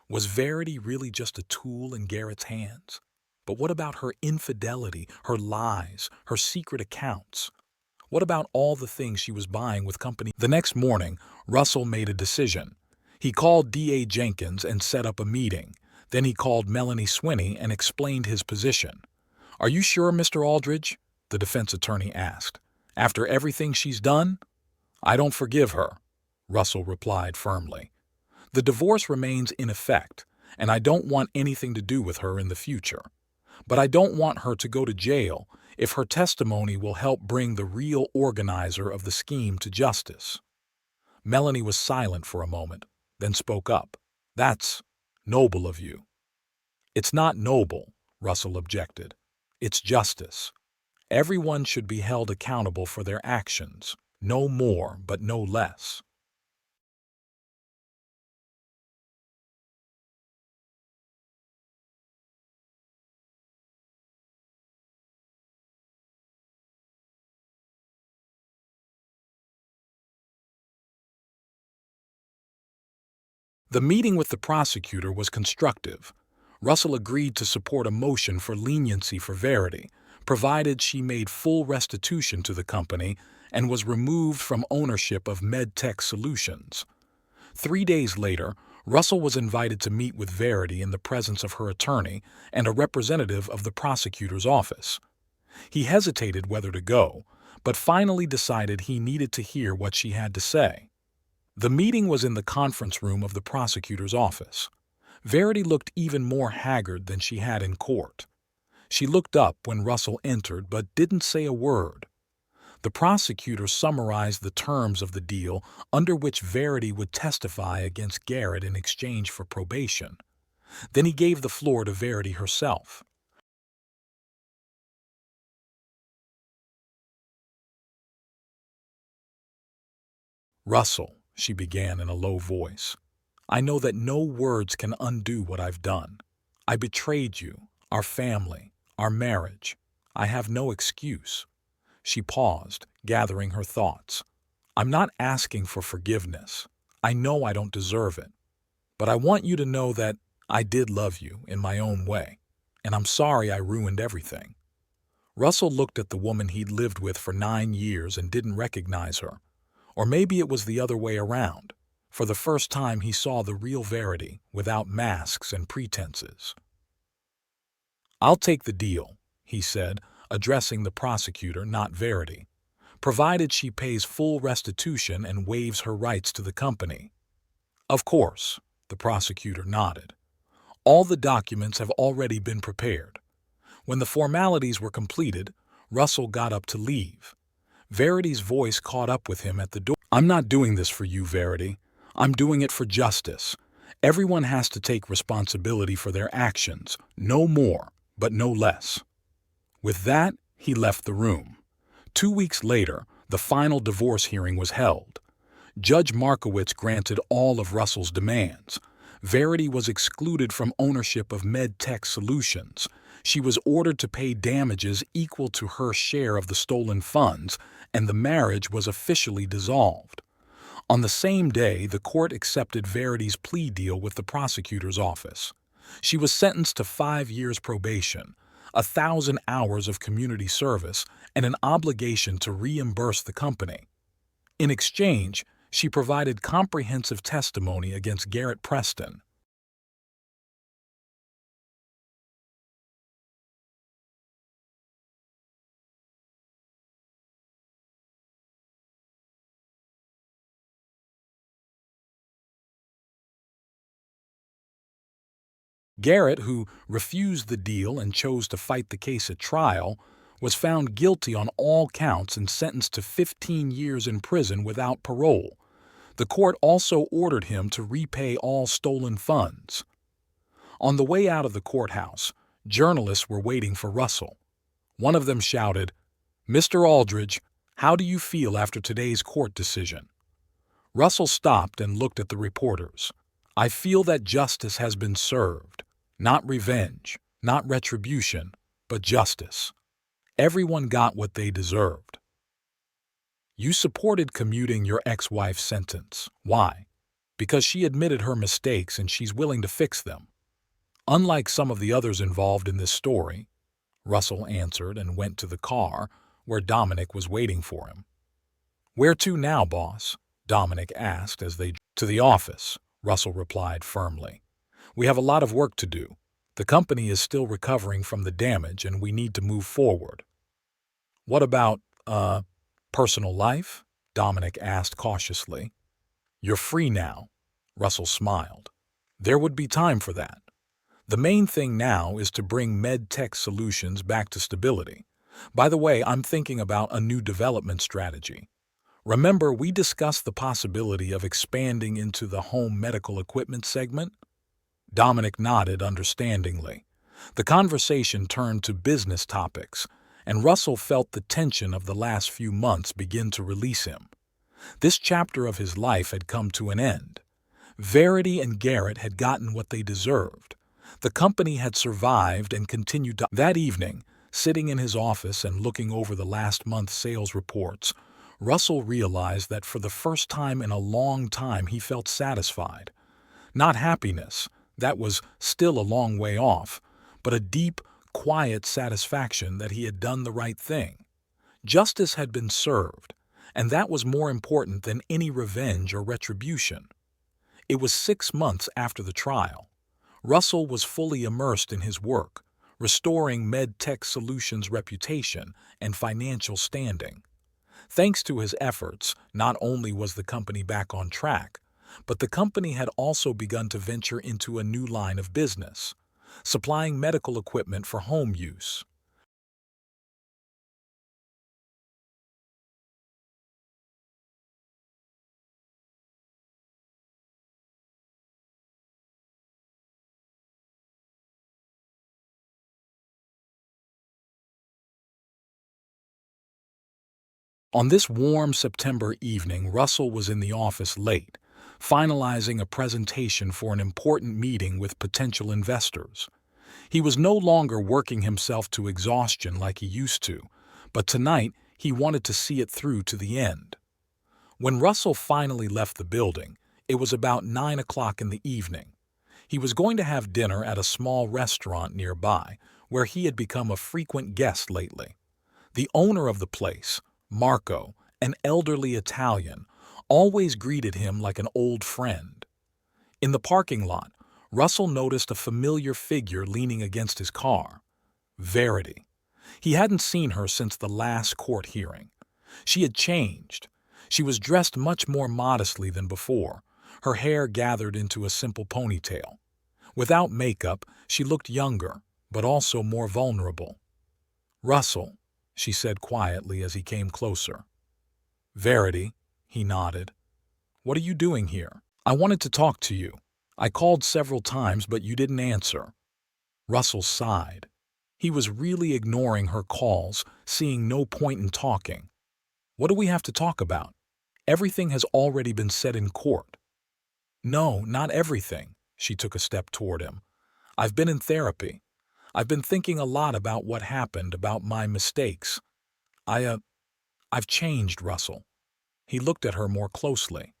Was Verity really just a tool in Garrett's hands? But what about her infidelity, her lies, her secret accounts? What about all the things she was buying with company? The next morning, Russell made a decision. He called D.A. Jenkins and set up a meeting. Then he called Melanie Swinney and explained his position. "Are you sure, Mr. Aldridge?" the defense attorney asked. "After everything she's done?" "I don't forgive her," Russell replied firmly. "The divorce remains in effect, and I don't want anything to do with her in the future. But I don't want her to go to jail if her testimony will help bring the real organizer of the scheme to justice." Melanie was silent for a moment, then spoke up. "That's noble of you." "It's not noble," Russell objected. "It's justice. Everyone should be held accountable for their actions. No more, but no less." The meeting with the prosecutor was constructive. Russell agreed to support a motion for leniency for Verity, provided she made full restitution to the company and was removed from ownership of MedTech Solutions. 3 days later, Russell was invited to meet with Verity in the presence of her attorney and a representative of the prosecutor's office. He hesitated whether to go, but finally decided he needed to hear what she had to say. The meeting was in the conference room of the prosecutor's office. Verity looked even more haggard than she had in court. She looked up when Russell entered but didn't say a word. The prosecutor summarized the terms of the deal under which Verity would testify against Garrett in exchange for probation. Then he gave the floor to Verity herself. "Russell," she began in a low voice, "I know that no words can undo what I've done. I betrayed you, our family, our marriage. I have no excuse." She paused, gathering her thoughts. "I'm not asking for forgiveness. I know I don't deserve it. But I want you to know that I did love you in my own way, and I'm sorry I ruined everything." Russell looked at the woman he'd lived with for 9 years and didn't recognize her. Or maybe it was the other way around. For the first time he saw the real Verity, without masks and pretenses. "I'll take the deal," he said, addressing the prosecutor, not Verity, "provided she pays full restitution and waives her rights to the company." "Of course," the prosecutor nodded. "All the documents have already been prepared." When the formalities were completed, Russell got up to leave. Verity's voice caught up with him at the door. "I'm not doing this for you, Verity. I'm doing it for justice. Everyone has to take responsibility for their actions, no more, but no less." With that, he left the room. 2 weeks later, the final divorce hearing was held. Judge Markowitz granted all of Russell's demands. Verity was excluded from ownership of MedTech Solutions. She was ordered to pay damages equal to her share of the stolen funds, and the marriage was officially dissolved. On the same day, the court accepted Verity's plea deal with the prosecutor's office. She was sentenced to 5 years probation, 1,000 hours of community service, and an obligation to reimburse the company. In exchange, she provided comprehensive testimony against Garrett Preston. Garrett, who refused the deal and chose to fight the case at trial, was found guilty on all counts and sentenced to 15 years in prison without parole. The court also ordered him to repay all stolen funds. On the way out of the courthouse, journalists were waiting for Russell. One of them shouted, "Mr. Aldridge, how do you feel after today's court decision?" Russell stopped and looked at the reporters. "I feel that justice has been served. Not revenge, not retribution, but justice. Everyone got what they deserved." "You supported commuting your ex-wife's sentence. Why?" "Because she admitted her mistakes and she's willing to fix them. Unlike some of the others involved in this story," Russell answered and went to the car, where Dominic was waiting for him. "Where to now, boss?" Dominic asked as they drove. "To the office," Russell replied firmly. "We have a lot of work to do. The company is still recovering from the damage and we need to move forward." "What about, personal life?" Dominic asked cautiously. "You're free now," Russell smiled. "There would be time for that. The main thing now is to bring MedTech Solutions back to stability. By the way, I'm thinking about a new development strategy. Remember, we discussed the possibility of expanding into the home medical equipment segment?" Dominic nodded understandingly. The conversation turned to business topics, and Russell felt the tension of the last few months begin to release him. This chapter of his life had come to an end. Verity and Garrett had gotten what they deserved. The company had survived and continued to. That evening, sitting in his office and looking over the last month's sales reports, Russell realized that for the first time in a long time he felt satisfied. Not happiness, that was still a long way off, but a deep, quiet satisfaction that he had done the right thing. Justice had been served, and that was more important than any revenge or retribution. It was 6 months after the trial. Russell was fully immersed in his work, restoring MedTech Solutions' reputation and financial standing. Thanks to his efforts, not only was the company back on track, but the company had also begun to venture into a new line of business, supplying medical equipment for home use. On this warm September evening, Russell was in the office late, finalizing a presentation for an important meeting with potential investors. He was no longer working himself to exhaustion like he used to, but tonight he wanted to see it through to the end. When Russell finally left the building, it was about 9 o'clock in the evening. He was going to have dinner at a small restaurant nearby, where he had become a frequent guest lately. The owner of the place, Marco, an elderly Italian, always greeted him like an old friend. In the parking lot, Russell noticed a familiar figure leaning against his car. Verity. He hadn't seen her since the last court hearing. She had changed. She was dressed much more modestly than before, her hair gathered into a simple ponytail. Without makeup, she looked younger, but also more vulnerable. "Russell," she said quietly as he came closer. "Verity," he nodded. "What are you doing here? I wanted to talk to you. I called several times, but you didn't answer." Russell sighed. He was really ignoring her calls, seeing no point in talking. "What do we have to talk about? Everything has already been said in court." "No, not everything." She took a step toward him. "I've been in therapy. I've been thinking a lot about what happened, about my mistakes. I've changed, Russell." He looked at her more closely.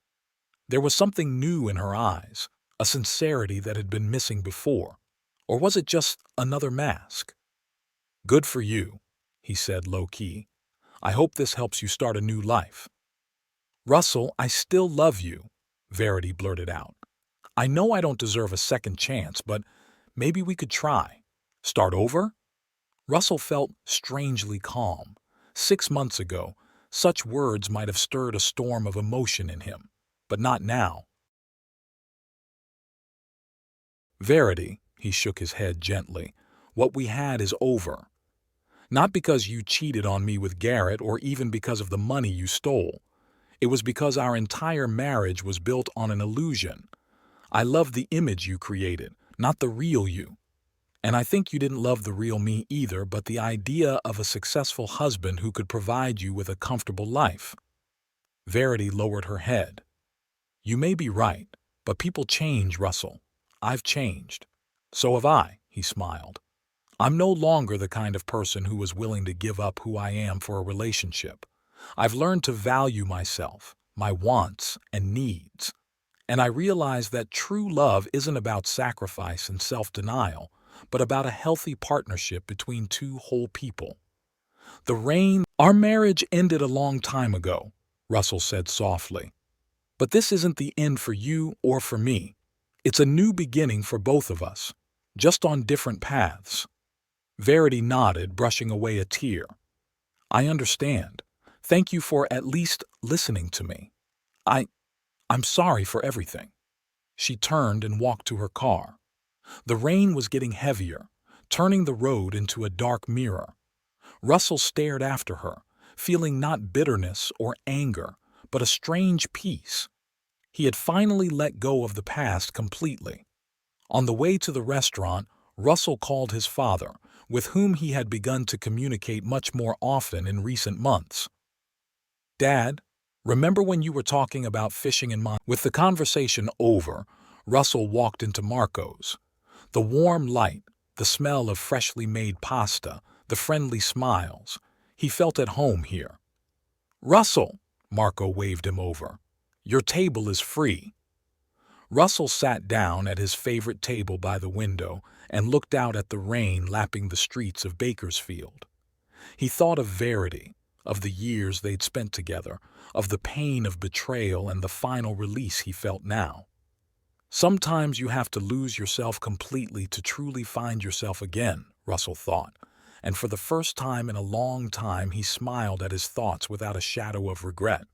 There was something new in her eyes, a sincerity that had been missing before. Or was it just another mask? "Good for you," he said low-key. "I hope this helps you start a new life." "Russell, I still love you," Verity blurted out. "I know I don't deserve a second chance, but maybe we could try. Start over?" Russell felt strangely calm. 6 months ago, such words might have stirred a storm of emotion in him, but not now. "Verity," he shook his head gently, "what we had is over. Not because you cheated on me with Garrett or even because of the money you stole. It was because our entire marriage was built on an illusion. I loved the image you created, not the real you. And I think you didn't love the real me either, but the idea of a successful husband who could provide you with a comfortable life." Verity lowered her head. "You may be right, but people change, Russell. I've changed. So have I," he smiled. "I'm no longer the kind of person who was willing to give up who I am for a relationship. I've learned to value myself, my wants and needs. And I realize that true love isn't about sacrifice and self-denial, but about a healthy partnership between two whole people." Our marriage ended a long time ago," Russell said softly. "But this isn't the end for you or for me. It's a new beginning for both of us, just on different paths." Verity nodded, brushing away a tear. "I understand. Thank you for at least listening to me. I, I'm sorry for everything." She turned and walked to her car. The rain was getting heavier, turning the road into a dark mirror. Russell stared after her, feeling not bitterness or anger, but a strange peace. He had finally let go of the past completely. On the way to the restaurant, Russell called his father, with whom he had begun to communicate much more often in recent months. "Dad, remember when you were talking about fishing in Montana?" With the conversation over, Russell walked into Marco's. The warm light, the smell of freshly made pasta, the friendly smiles. He felt at home here. "Russell," Marco waved him over. "Your table is free." Russell sat down at his favorite table by the window and looked out at the rain lapping the streets of Bakersfield. He thought of Verity, of the years they'd spent together, of the pain of betrayal and the final release he felt now. Sometimes you have to lose yourself completely to truly find yourself again, Russell thought, and for the first time in a long time he smiled at his thoughts without a shadow of regret.